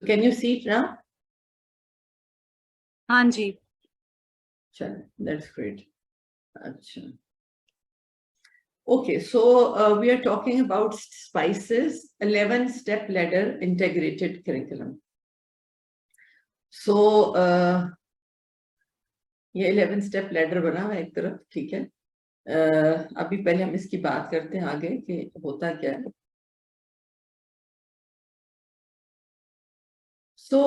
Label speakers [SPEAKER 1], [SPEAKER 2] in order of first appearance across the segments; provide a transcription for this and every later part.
[SPEAKER 1] Can you see it now?
[SPEAKER 2] हाँ जी.
[SPEAKER 1] Chalo, that's great. Achha. Okay, so we are talking about SPICE's 11-step ladder integrated curriculum. So ये 11-step ladder बना हुआ एक तरफ, ठीक है. अभी पहले हम इसकी बात करते हैं आगे कि होता क्या है. So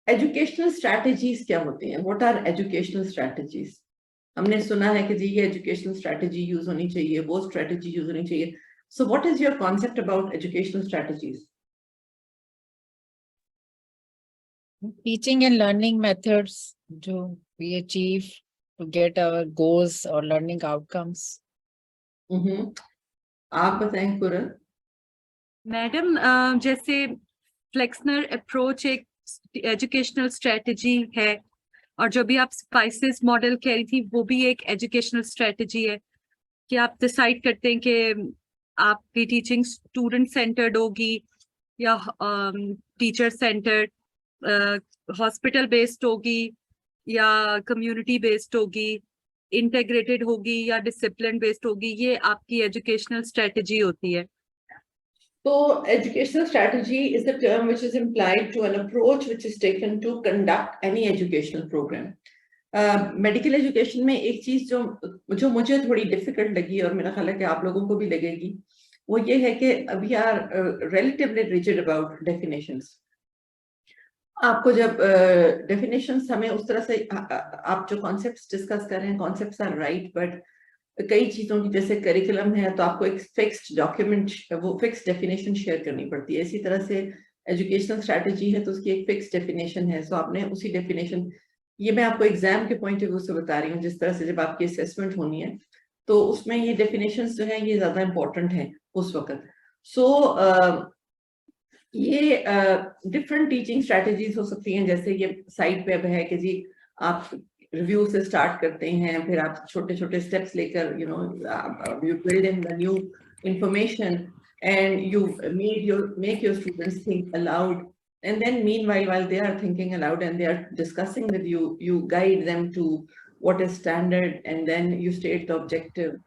[SPEAKER 1] educational strategies क्या होती हैं? What are educational strategies? हमने सुना है कि जी ये educational strategy use होनी चाहिए, वो strategy use होनी चाहिए. So what is your concept about educational strategies?
[SPEAKER 3] Teaching and learning methods जो we achieve to get our goals or learning outcomes.
[SPEAKER 1] आप बताएं पूरन.
[SPEAKER 2] मैडम जैसे फ्लेक्सनर अप्रोच एक एजुकेशनल स्ट्रेटजी है और जो भी आप स्पाइसेस मॉडल कह रही थी वो भी एक एजुकेशनल स्ट्रेटजी है कि आप डिसाइड करते हैं कि आपकी टीचिंग स्टूडेंट सेंटर्ड होगी या टीचर सेंटर्ड, हॉस्पिटल बेस्ड होगी या कम्युनिटी बेस्ड होगी, इंटीग्रेटेड होगी या डिसिप्लिन बेस्ड होगी. ये आपकी एजुकेशनल स्ट्रेटजी होती है.
[SPEAKER 1] So educational strategy is a term which is implied to an approach which is taken to conduct any educational program. Medical education में एक चीज जो मुझे थोड़ी डिफिकल्ट लगी और मेरा ख्याल है कि आप लोगों को भी लगेगी, वो ये है कि we are relatively rigid about definitions. आपको जब डेफिनेशंस हमें उस तरह से आप जो कॉन्सेप्ट्स डिस्कस कर रहे हैं, कॉन्सेप्ट्स आर राइट, बट कई चीजों की जैसे करिकुलम है तो आपको एक फिक्स्ड डॉक्यूमेंट, वो फिक्स्ड डेफिनेशन शेयर करनी पड़ती है. इसी तरह से एजुकेशनल स्ट्रैटेजी है तो उसकी एक फिक्स्ड डेफिनेशन है. सो आपने उसी डेफिनेशन, ये मैं आपको एग्जाम के पॉइंट ऑफ व्यू से बता रही हूँ, जिस तरह से जब आपकी असेसमेंट होनी है तो उसमें ये डेफिनेशंस जो है ये ज्यादा इंपॉर्टेंट है उस वक्त. सो ये डिफरेंट टीचिंग स्ट्रैटेजीज हो सकती हैं. जैसे ये साइट पे अब है कि जी आप रिव्यू से स्टार्ट करते हैं, फिर आप छोटे छोटे स्टेप्स लेकर you build in the new information and you make your students think allowed, and then meanwhile while they are thinking aloud and they are discussing with you, you guide them to what is standard and then you state the objective.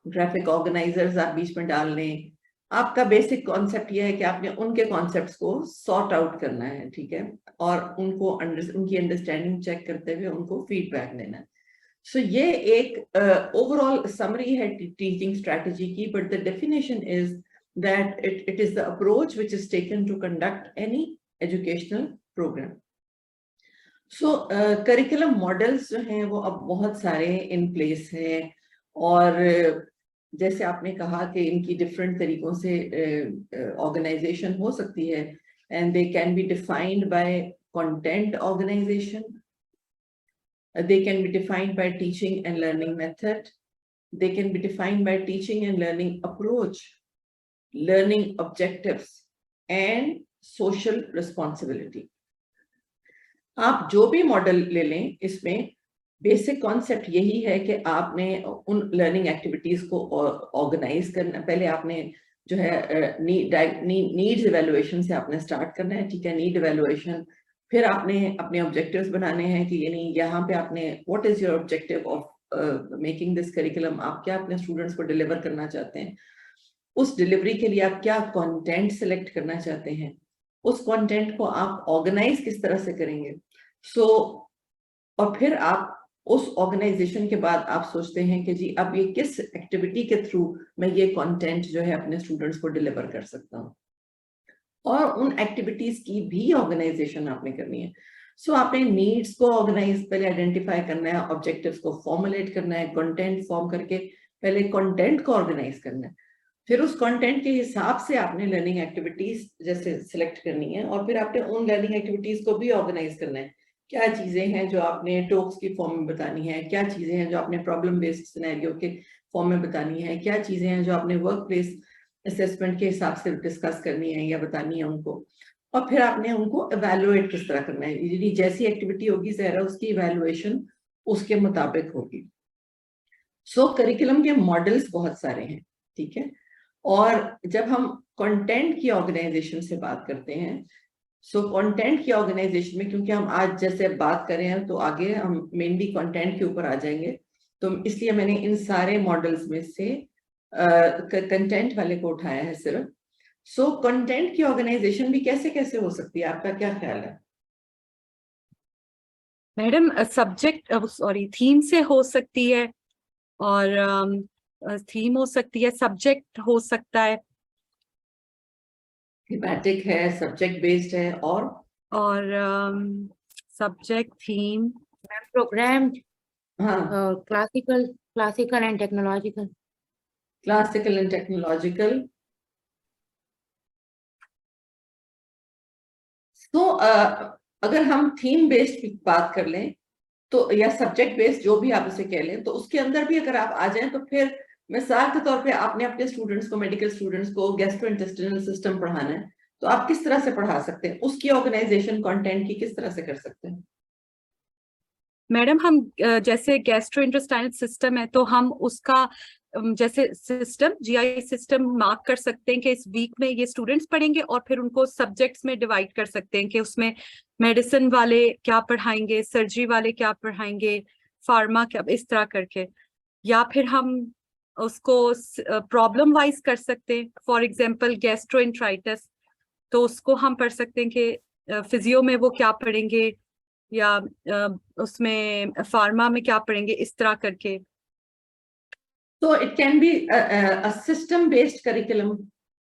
[SPEAKER 1] graphic organizers आप बीच में डाल लें. आपका basic concept ये है कि आपने उनके कॉन्सेप्ट्स को सॉर्ट आउट करना है, ठीक है, और उनको उनकी अंडरस्टैंडिंग चेक करते हुए उनको फीडबैक देना है. सो ये एक ओवरऑल समरी है टीचिंग स्ट्रैटेजी की, but the definition is that it is the approach which is taken to conduct any educational programme. So curriculum models जो हैं वो अब बहुत सारे इन प्लेस हैं और जैसे आपने कहा कि इनकी डिफरेंट तरीकों से ऑर्गेनाइजेशन हो सकती है and they can be defined by content organisation, they can be defined by teaching and learning method, they can be defined by teaching and learning approach, learning objectives and social responsibility. आप जो भी model ले लें इसमें basic concept यही है कि आपने उन लर्निंग एक्टिविटीज को ऑर्गेनाइज करना. पहले आपने जो है नीड्स इवैल्यूएशन से आपने स्टार्ट करना है, ठीक है, नीड इवैल्यूएशन. फिर आपने अपने ऑब्जेक्टिव्स बनाने हैं कि यानी यहाँ पे आपने what is your objective of making this curriculum, आप क्या अपने स्टूडेंट्स को डिलीवर करना चाहते हैं, उस डिलीवरी के लिए आप क्या कंटेंट सेलेक्ट करना चाहते हैं, उस कंटेंट को आप ऑर्गेनाइज किस तरह से करेंगे. और फिर आप उस ऑर्गेनाइजेशन के बाद आप सोचते हैं कि जी अब ये किस एक्टिविटी के थ्रू मैं ये कंटेंट जो है अपने स्टूडेंट्स को डिलीवर कर सकता हूँ, और उन एक्टिविटीज की भी ऑर्गेनाइजेशन आपने करनी है. सो आपने नीड्स को ऑर्गेनाइज पहले आइडेंटिफाई करना है, ऑब्जेक्टिव्स को फॉर्मुलेट करना है, कंटेंट फॉर्म करके पहले कंटेंट को ऑर्गेनाइज करना है, फिर उस कंटेंट के हिसाब से आपने लर्निंग एक्टिविटीज जैसे सिलेक्ट करनी है, और फिर आपने उन लर्निंग एक्टिविटीज को भी ऑर्गेनाइज करना है. क्या चीजें हैं जो आपने टॉक्स की फॉर्म में बतानी है, क्या चीजें हैं जो आपने प्रॉब्लम बेस्ड सिनेरियो के फॉर्म में बतानी है, क्या चीजें हैं जो आपने वर्क प्लेस असेसमेंट के हिसाब से डिस्कस करनी है या बतानी है उनको, और फिर आपने उनको एवेलुएट किस तरह करना है. यदि जैसी एक्टिविटी होगी जहरा उसकी इवेलुएशन उसके मुताबिक होगी. सो करिकुलम के मॉडल्स बहुत सारे हैं, ठीक है. और जब हम कंटेंट की ऑर्गेनाइजेशन से बात करते हैं सो कंटेंट की ऑर्गेनाइजेशन में, क्योंकि हम आज जैसे बात कर रहे हैं तो आगे हम मेनली कंटेंट के ऊपर आ जाएंगे, तो इसलिए मैंने इन सारे मॉडल्स में से कंटेंट वाले को उठाया है सिर्फ। सो कंटेंट की ऑर्गेनाइजेशन भी कैसे कैसे हो सकती है, आपका क्या ख्याल है?
[SPEAKER 2] मैडम सब्जेक्ट सॉरी थीम से हो सकती है, और थीम हो सकती है, सब्जेक्ट हो सकता है,
[SPEAKER 1] थीमेटिक है, सब्जेक्ट बेस्ड है,
[SPEAKER 2] और सब्जेक्ट थीम
[SPEAKER 4] प्रोग्राम,
[SPEAKER 1] हाँ,
[SPEAKER 4] classical and technological.
[SPEAKER 1] Classical and technological. तो अगर हम थीम बेस्ड की बात कर लें तो, या सब्जेक्ट बेस्ड, जो भी आप उसे कह लें, तो उसके अंदर भी अगर आप आ जाएं तो फिर मिसाल के तौर पे आपने अपने स्टूडेंट्स को, मेडिकल स्टूडेंट्स को गैस्ट्रोइंटेस्टिनल सिस्टम पढ़ाना है, तो आप किस तरह से पढ़ा सकते हैं, उसकी ऑर्गेनाइजेशन कंटेंट की किस तरह से कर सकते हैं?
[SPEAKER 2] मैडम हम जैसे गैस्ट्रोइंटेस्टाइनल सिस्टम है तो हम उसका जैसे सिस्टम जीआई सिस्टम मार्क कर सकते हैं कि इस वीक में ये स्टूडेंट्स पढ़ेंगे, और फिर उनको सब्जेक्ट्स में डिवाइड कर सकते हैं कि उसमें मेडिसिन वाले क्या पढ़ाएंगे, सर्जरी वाले क्या पढ़ाएंगे, फार्मा क्या, इस तरह करके। या फिर हम उसको प्रॉब्लम वाइज कर सकते हैं, फॉर एग्जांपल गैस्ट्रोएंटराइटिस, तो उसको हम पढ़ सकते हैं कि फिजियो में वो क्या पढ़ेंगे, या उसमें फार्मा में क्या पढ़ेंगे, इस तरह करके।
[SPEAKER 1] तो it can be a system based curriculum.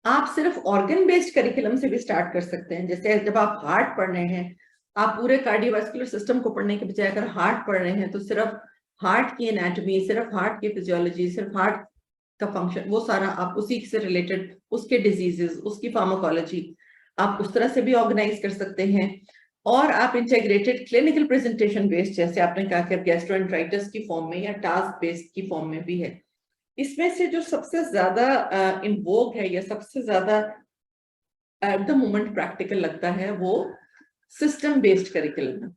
[SPEAKER 1] आप सिर्फ ऑर्गन बेस्ड करिकुलम से भी स्टार्ट कर सकते हैं। जैसे जब आप हार्ट पढ़ रहे हैं, आप पूरे कार्डियोवास्कुलर सिस्टम को पढ़ने के बजाय अगर हार्ट पढ़ रहे हैं तो सिर्फ हार्ट की एनाटॉमी, सिर्फ हार्ट की फिजियोलॉजी, सिर्फ हार्ट का फंक्शन, वो सारा आप उसी से रिलेटेड, उसके डिजीजेस, उसकी फार्माकोलॉजी, आप उस तरह से भी ऑर्गेनाइज कर सकते हैं। और आप इंटीग्रेटेड क्लिनिकल प्रेजेंटेशन बेस्ड, जैसे आपने कहा कि गैस्ट्रोएंटराइटिस की फॉर्म में या टास्क बेस्ड की फॉर्म में भी है। इसमें से जो सबसे ज्यादा इन्वोग है या सबसे ज्यादा एट द मोमेंट प्रैक्टिकल लगता है वो सिस्टम बेस्ड करिकुलम है,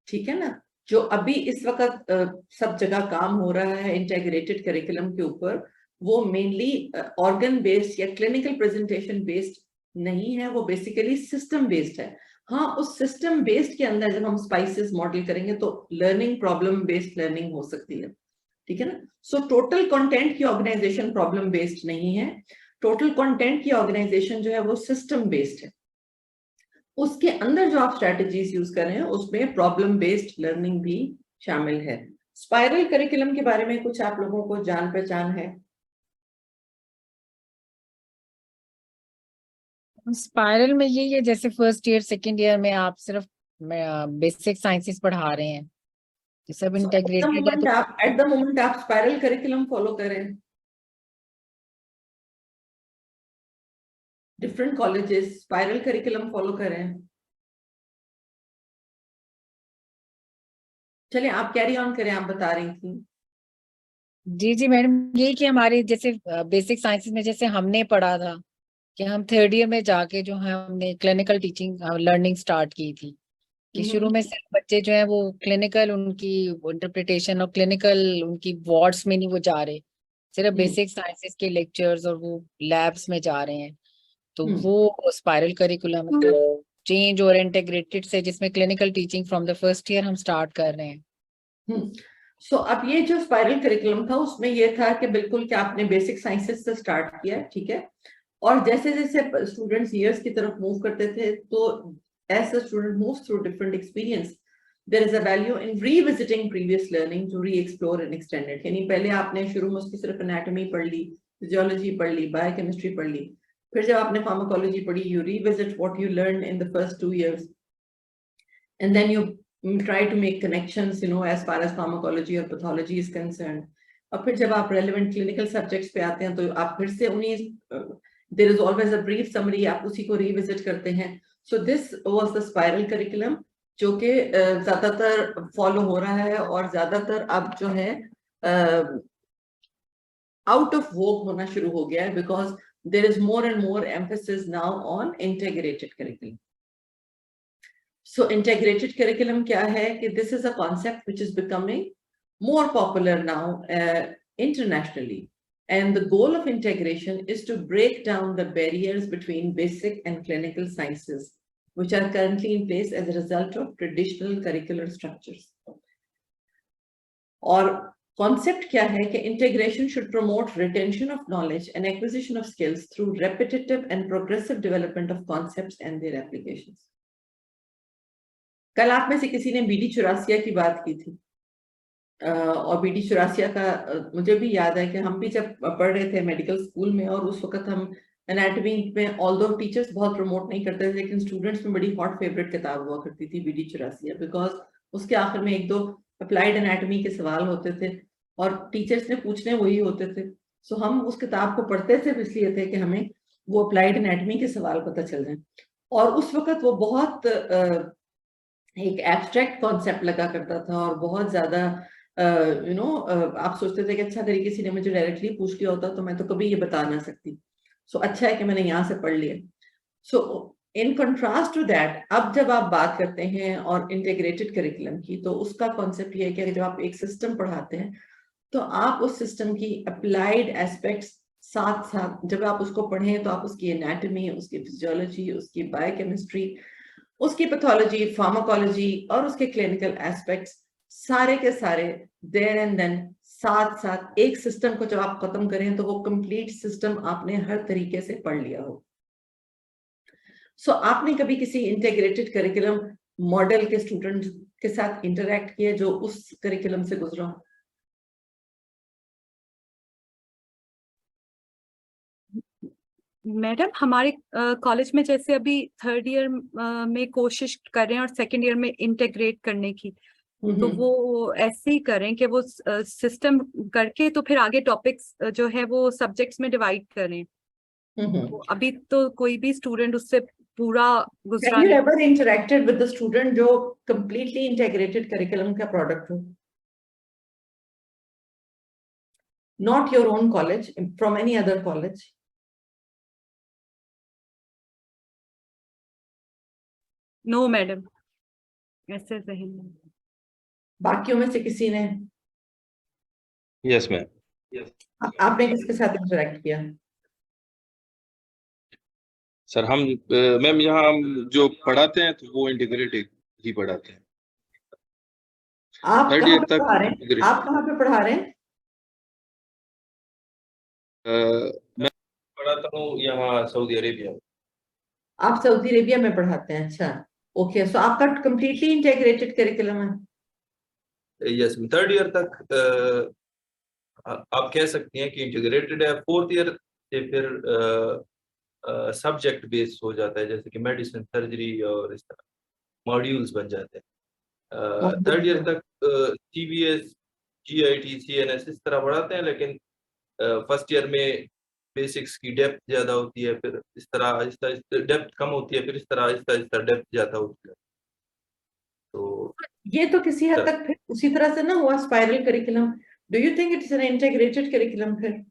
[SPEAKER 1] ठीक है ना, जो अभी इस वक्त सब जगह काम हो रहा है इंटीग्रेटेड करिकुलम के ऊपर, वो मेनली ऑर्गन बेस्ड या क्लिनिकल प्रेजेंटेशन बेस्ड नहीं है, वो बेसिकली सिस्टम बेस्ड है। हाँ, उस सिस्टम बेस्ड के अंदर जब हम स्पाइसेस मॉडल करेंगे तो लर्निंग प्रॉब्लम बेस्ड लर्निंग हो सकती है, ठीक है ना। सो टोटल कंटेंट की ऑर्गेनाइजेशन प्रॉब्लम बेस्ड नहीं है, टोटल कंटेंट की ऑर्गेनाइजेशन जो है वो सिस्टम बेस्ड है। उसके अंदर जो आप स्ट्रेटजीज यूज कर रहे हैं उसमें प्रॉब्लम बेस्ड लर्निंग भी शामिल है। स्पाइरल करिकुलम के बारे में कुछ आप लोगों को जान पहचान है?
[SPEAKER 3] स्पाइरल में यही है, जैसे फर्स्ट ईयर सेकंड ईयर में आप सिर्फ बेसिक साइंसेस पढ़ा रहे हैं, ये सब इंटीग्रेटेड है। तो
[SPEAKER 1] एट द मोमेंट आप स्पाइरल करिकुलम फॉलो करें, different colleges spiral curriculum follow करें। चलिए आप कैरी ऑन करें, आप बता रही थी।
[SPEAKER 3] जी जी मैडम, यही कि हमारे जैसे बेसिक साइंसेस में जैसे हमने पढ़ा था कि हम थर्ड ईयर में जाके जो है हमने क्लिनिकल टीचिंग लर्निंग स्टार्ट की थी, कि शुरू में सिर्फ बच्चे जो है वो क्लिनिकल उनकी इंटरप्रिटेशन और क्लिनिकल उनकी वार्ड्स में नहीं वो जा रहे, सिर्फ बेसिक साइंसेस के लेक्चर्स और वो लैब्स में जा रहे हैं। तो वो स्पाइरल करिकुलम चेंज और इंटीग्रेटेड से जिसमें clinical teaching from the first year हम स्टार्ट कर रहे हैं।
[SPEAKER 1] सो अब ये जो स्पाइरल करिकुलम था उसमें ये था कि बिल्कुल कि आपने बेसिक साइंसेस से स्टार्ट किया, ठीक है, और जैसे जैसे स्टूडेंट्स ईयर्स की तरफ मूव करते थे तो as a student moves through different experience, there is a value in revisiting previous learning to re-explore and extend it। यानी पहले आपने शुरू में उसकी सिर्फ एनाटॉमी पढ़ ली, फिजियोलॉजी पढ़ ली, बायोकेमिस्ट्री पढ़ ली, फिर जब आपने फार्माकोलॉजी पढ़ी, you revisit what you learned in the first 2 years and then you try to make connections, you know, as far as pharmacology or pathology is concerned। और फिर जब आप relevant clinical subjects पे आते हैं तो आप फिर से उन्हीं there is always a brief summary, आप उसी को revisit करते हैं। So this was the spiral curriculum जो कि ज्यादातर फॉलो हो रहा है और ज्यादातर अब जो है आउट ऑफ वोग होना शुरू हो गया है, because there is more and more emphasis now on integrated curriculum। So integrated curriculum क्या है कि this is a concept which is becoming more popular now internationally, and the goal of integration is to break down the barriers between basic and clinical sciences which are currently in place as a result of traditional curricular structures. और concept क्या है कि integration should promote retention of knowledge and acquisition of skills through repetitive and progressive development of concepts and their applications. कल आप में से किसी ने बीडी चौरासिया की बात की थी, और बीडी चौरासिया का मुझे भी याद है कि हम भी जब पढ़ रहे थे मेडिकल स्कूल में, और उस वक्त हम एनाटॉमी में ऑल्दो टीचर्स बहुत प्रमोट नहीं करते थे, लेकिन स्टूडेंट्स में बड़ी हॉट फेवरेट किताब हुआ करती थी बीडी चौरासिया, बिकॉज उसके आखिर में एक दो अप्लाइड एनाटॉमी के सवाल होते थे और टीचर्स ने पूछने वही होते थे। सो हम उस किताब को पढ़ते थे इसलिए थे कि हमें वो अप्लाइड एनाटॉमी के सवाल पता चल जाए। और उस वक्त वो बहुत एक एब्स्ट्रैक्ट कॉन्सेप्ट लगा करता था और बहुत ज्यादा आप सोचते थे कि अच्छा अगर किसी ने मुझे डायरेक्टली पूछ लिया होता तो मैं तो कभी ये बता ना सकती। सो अच्छा है कि मैंने यहाँ से पढ़ लिया। सो इन कंट्रास्ट टू दैट, अब जब आप बात करते हैं और इंटीग्रेटेड करिकुलम की, तो उसका कॉन्सेप्ट ये है कि जब आप एक सिस्टम पढ़ाते हैं तो आप उस सिस्टम की अप्लाइड एस्पेक्ट्स साथ साथ जब आप उसको पढ़ें तो आप उसकी एनाटॉमी, उसकी फिजियोलॉजी, उसकी बायोकेमिस्ट्री, उसकी पैथोलॉजी, फार्माकोलॉजी और उसके क्लिनिकल एस्पेक्ट्स सारे के सारे देयर एंड देन साथ साथ एक सिस्टम को जब आप खत्म करें तो वो कंप्लीट सिस्टम आपने हर तरीके से पढ़ लिया हो। सो आपने कभी किसी इंटीग्रेटेड करिकुलम मॉडल के स्टूडेंट के साथ इंटरेक्ट किया जो उस करिकुलम से गुजरा हो?
[SPEAKER 2] मैडम हमारे कॉलेज में जैसे अभी 3rd ईयर में कोशिश कर रहे हैं और 2nd ईयर में इंटीग्रेट करने की, तो वो ऐसे ही करें कि वो सिस्टम करके तो फिर आगे टॉपिक्स जो है वो सब्जेक्ट्स में डिवाइड करें। तो अभी तो कोई भी स्टूडेंट उससे पूरा गुजरा
[SPEAKER 1] Have you
[SPEAKER 2] नहीं।
[SPEAKER 1] ever interacted with the student जो completely integrated curriculum का product हो? Not your own college, from any other college?
[SPEAKER 2] No madam, ऐसे नहीं।
[SPEAKER 1] बाकियों में से किसी ने?
[SPEAKER 5] Yes ma'am.
[SPEAKER 1] आपने किसके साथ इंटरेक्ट किया?
[SPEAKER 5] सर हम मैम यहाँ हम जो पढ़ाते हैं तो वो इंटीग्रेटेड ही पढ़ाते हैं।
[SPEAKER 1] आप
[SPEAKER 5] 3rd
[SPEAKER 1] कहाँ
[SPEAKER 5] ईयर
[SPEAKER 1] पे
[SPEAKER 5] तक
[SPEAKER 1] पढ़ा रहे हैं?
[SPEAKER 5] integrated।
[SPEAKER 1] आप कहाँ पे पढ़ा रहे हैं?
[SPEAKER 5] मैं पढ़ाता हूँ यहाँ सऊदी अरेबिया।
[SPEAKER 1] आप सऊदी अरेबिया में पढ़ाते हैं? अच्छा, ओके। सो आपका कंप्लीटली इंटीग्रेटेड करिकुलम है?
[SPEAKER 5] यस, 3rd ईयर तक आप कह सकती हैं कि इंटीग्रेटेड है। 4th ईयर से फिर सब्जेक्ट बेस्ड हो जाता है, जैसे कि मेडिसिन, सर्जरी और इस तरह मॉड्यूल्स बन जाते हैं। 3rd ईयर तक CBS, GIT, CNS इस तरह पढ़ाते हैं, लेकिन 1st ईयर में बेसिक्स की डेप्थ ज्यादा होती है, फिर इस तरह आहिस्ता डेप्थ कम होती है, फिर इस तरह आहिस्ता डेप्थ ज्यादा होती है। तो
[SPEAKER 1] ये तो किसी हद तक फिर उसी तरह से ना हुआ spiral curriculum. Do you think it's an integrated curriculum? फिर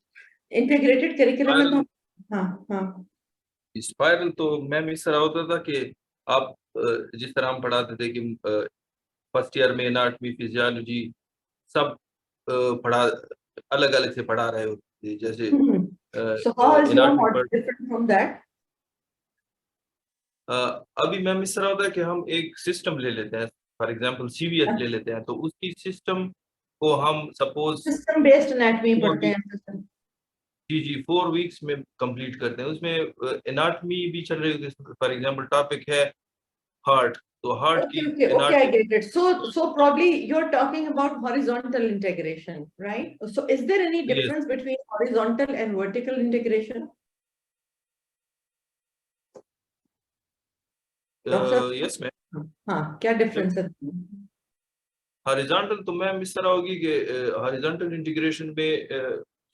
[SPEAKER 1] इंटीग्रेटेड करिकुलम में तो हाँ
[SPEAKER 5] स्पाइरल तो मैम इस तरह होता था कि आप जिस तरह हम पढ़ाते थे कि 1st ईयर में एनाटॉमी, फिजियोलॉजी सब पढ़ा अलग अलग से पढ़ा रहे होते थे, जैसे
[SPEAKER 1] So how is your
[SPEAKER 5] anatomy
[SPEAKER 1] model different from that?
[SPEAKER 5] अभी मैम इस तरह होता है कि हम एक सिस्टम ले लेते हैं, फॉर एग्जांपल CBS ले लेते हैं, तो उसकी सिस्टम को हम सपोज
[SPEAKER 1] सिस्टम बेस्ड एनाटॉमी पढ़ते हैं।
[SPEAKER 5] जी 4 वीक्स में कंप्लीट करते हैं। उसमें एनाटॉमी भी चल रही होती है, फॉर एग्जांपल टॉपिक है हार्ट, तो हार्ट की
[SPEAKER 1] Okay, I get it. So probably you're talking about horizontal integration, right? So is there any difference between horizontal and vertical integration?
[SPEAKER 5] Yes ma'am.
[SPEAKER 1] हाँ, क्या डिफरेंस है?
[SPEAKER 5] हॉरिजॉन्टल तो ma'am इस तरह होगी कि हॉरिजॉन्टल इंटीग्रेशन में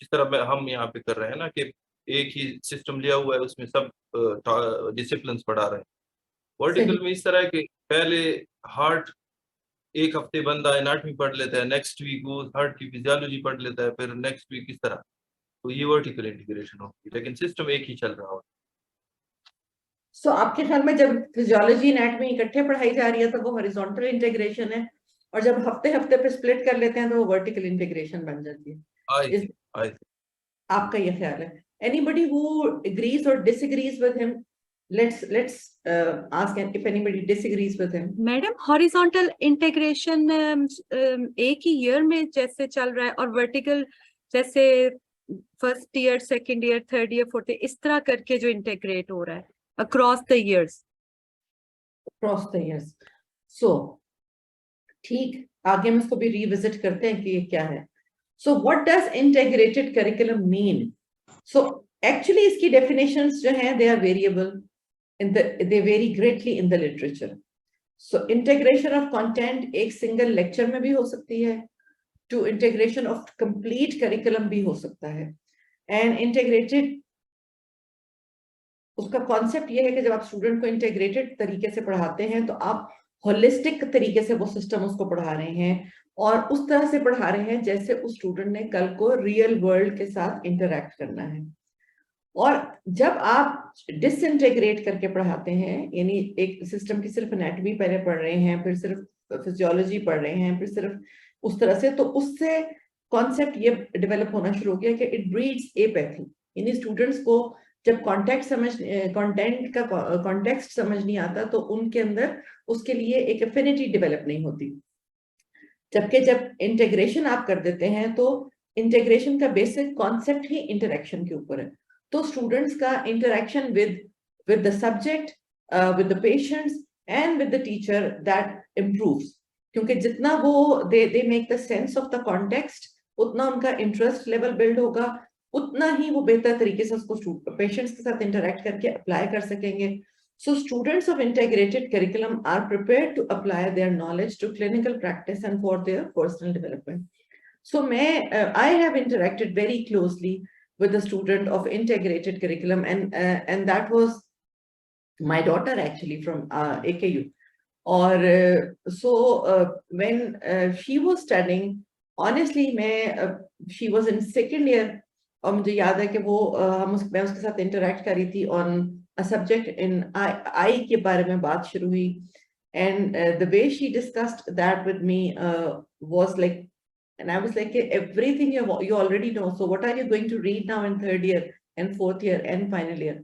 [SPEAKER 5] जिस तरह हम यहाँ पे कर रहे हैं ना कि एक ही सिस्टम लिया हुआ है, उसमें सब डिसिप्लिन्स पढ़ा रहे हैं। वर्टिकल में इस तरह है कि पहले हार्ट एक हफ्ते बंदा एनाटॉमी पढ़ लेता है, नेक्स्ट वीक वो हार्ट की फिजियोलॉजी पढ़ लेता है, फिर नेक्स्ट वीक इस तरह। तो ये वर्टिकल इंटीग्रेशन होगी, लेकिन सिस्टम एक ही चल रहा होगा।
[SPEAKER 1] सो आपके ख्याल में जब फिजियोलॉजी एनाटॉमी इकट्ठे पढ़ाई जा रही है तो वो हॉरिजॉन्टल इंटीग्रेशन है, और जब हफ्ते हफ्ते पे स्प्लिट कर लेते हैं तो वो वर्टिकल इंटीग्रेशन बन जाती है? आपका ये ख्याल है? Anybody who agrees or disagrees with him? let's ask if anybody disagrees with him.
[SPEAKER 2] Madam horizontal integration एक ही ईयर में जैसे चल रहा है और वर्टिकल जैसे first year, second year, third year, fourth year, इस तरह करके जो इंटीग्रेट हो रहा है across the years.
[SPEAKER 1] Across the years. So, ठीक, आगे हम इसको भी रिविजिट करते हैं कि ये क्या है. So, what does integrated curriculum mean? So, actually इसकी definitions जो हैं, they are variable, they vary greatly in the literature. So, integration of content एक single lecture में भी हो सकती है, to integration of complete curriculum भी हो सकता है. And integrated उसका कॉन्सेप्ट ये है कि जब आप स्टूडेंट को इंटीग्रेटेड तरीके से पढ़ाते हैं तो आप होलिस्टिक तरीके से वो सिस्टम उसको पढ़ा रहे हैं और उस तरह से पढ़ा रहे हैं जैसे उस स्टूडेंट ने कल को रियल वर्ल्ड के साथ इंटरैक्ट करना है. और जब आप डिसइंटीग्रेट करके पढ़ाते हैं, यानी एक सिस्टम की सिर्फ एनाटॉमी पहले पढ़ रहे हैं, फिर सिर्फ फिजियोलॉजी पढ़ रहे हैं, फिर सिर्फ उस तरह से, तो उससे कॉन्सेप्ट ये डेवलप होना शुरू हो गया कि इट ब्रीड्स एपैथी. यानी स्टूडेंट्स को जब कंटेंट का कॉन्टेक्स्ट समझ नहीं आता तो उनके अंदर उसके लिए एक एफिनिटी डेवलप नहीं होती. जबकि जब इंटीग्रेशन आप कर देते हैं तो इंटीग्रेशन का बेसिक कॉन्सेप्ट ही इंटरेक्शन के ऊपर है. तो स्टूडेंट्स का interaction with the subject, with the patients and with the teacher that improves, क्योंकि जितना वो they make the sense of the context, उतना उनका इंटरेस्ट लेवल बिल्ड होगा, उतना ही वो बेहतर तरीके से उसको पेशेंट्स के साथ इंटरैक्ट करके अप्लाई कर सकेंगे. So students of integrated curriculum are prepared to apply their knowledge to clinical practice and for their personal development. So I have interacted very closely with the student of integrated curriculum, and that was my daughter actually from AKU. Or when she was studying, honestly, she was in second year. और मुझे याद है कि वो मैं उसके साथ interact कर रही थी ऑन अ सब्जेक्ट इन आई के बारे में बात शुरू हुई, and the way she discussed that with me was like, and I was like everything you already know, so what are you going to read now in third year and fourth year and final year.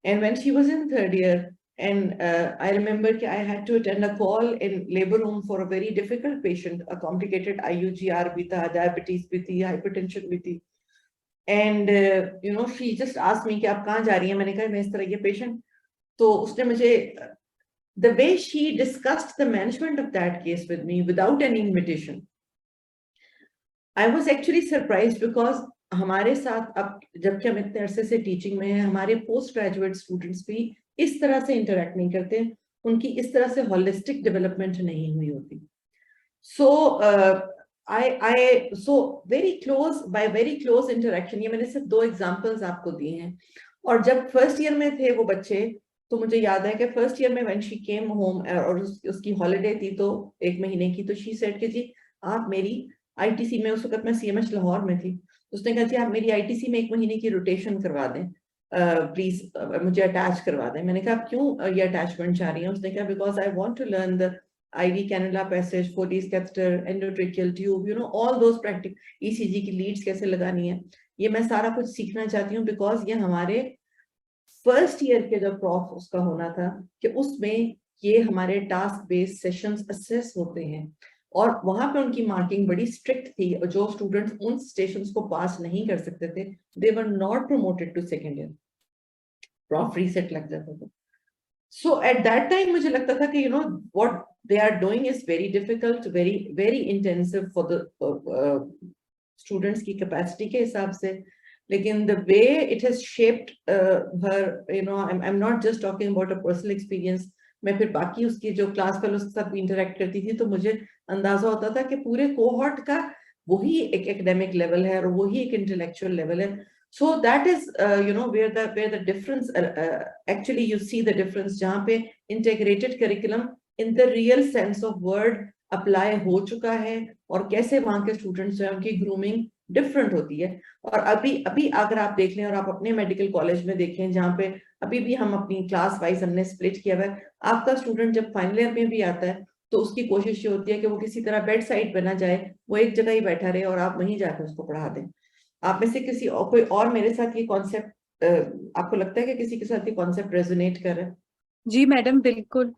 [SPEAKER 1] And when she was in third year and I remember कि I had to attend a call in labor room for a very difficult patient, a complicated IUGR भी था, diabetes भी थी, hypertension भी थी. And she just asked me कि आप कहाँ जा रही हैं. मैंने कहा मैं इस तरह के पेशेंट. तो उसने मुझे, the way she discussed the management of that case with me without any invitation, I was actually surprised, because हमारे साथ अब जबकि हम इतने अरसे से टीचिंग में हैं, हमारे पोस्ट ग्रेजुएट स्टूडेंट्स भी इस तरह से इंटरैक्ट नहीं करते, उनकी इस तरह से होलिस्टिक डेवलपमेंट नहीं हुई होती. So very close, by very close interaction, ये मैंने सिर्फ 2 एग्जांपल्स आपको दिए हैं. और जब फर्स्ट ईयर में थे वो बच्चे, तो मुझे याद है कि फर्स्ट ईयर में when she came home और उसकी हॉलिडे थी तो 1 महीने की, तो she said कि जी आप मेरी ITC में, उस वक्त मैं CMH लाहौर में थी, उसने कहा जी आप मेरी ITC में 1 महीने की रोटेशन करवा दें प्लीज, मुझे अटैच करवा दें. मैंने कहा क्यों ये अटैचमेंट चाह रही हैं? उसने कहा because I want to learn the IV cannula passage, Foley's catheter, endotracheal tube, all those practical, ECG की लीड्स कैसे लगानी है, ये मैं सारा कुछ सीखना चाहती हूँ, बिकॉज ये हमारे फर्स्ट ईयर के जो प्रॉफ उसका होना था कि उसमें ये हमारे टास्क बेस्ड सेशंस असेस होते हैं और वहां पे उनकी मार्किंग बड़ी स्ट्रिक्ट थी और जो स्टूडेंट्स उन स्टेशंस को पास नहीं कर सकते थे, they were not promoted to second year, prof reset लग जाता था. So at that time मुझे लगता था कि what they are doing is very difficult, very intensive for the students की capacity के हिसाब से, लेकिन the way it has shaped her, I'm not just talking about a personal experience. मैं फिर बाकी उसकी जो क्लास फेलोज के साथ भी इंटरेक्ट करती थी तो मुझे अंदाजा होता था कि पूरे कोहॉर्ट का वही एक एकेडमिक लेवल है और वही एक इंटेलेक्चुअल लेवल है. So that is, where the difference, actually you see the difference, जहाँ पे integrated curriculum in the real sense of word apply हो चुका है और कैसे वहाँ के students जो है उनकी grooming different होती है. और अभी अगर आप देख लें और आप अपने मेडिकल कॉलेज में देखें जहाँ पे अभी भी हम अपनी क्लास वाइज हमने स्प्लिट किया हुआ है, आपका स्टूडेंट जब फाइनल ईयर में भी आता है तो उसकी कोशिश ये होती है कि वो किसी तरह बेड साइड पे ना जाए, वो एक जगह ही बैठा रहे और आप वहीं जाकर उसको पढ़ा दें. आप में से किसी कोई और मेरे साथ ये कॉन्सेप्ट आपको लगता है कि किसी के साथ ये कॉन्सेप्ट रेजोनेट कर रहा है?
[SPEAKER 2] जी मैडम बिल्कुल।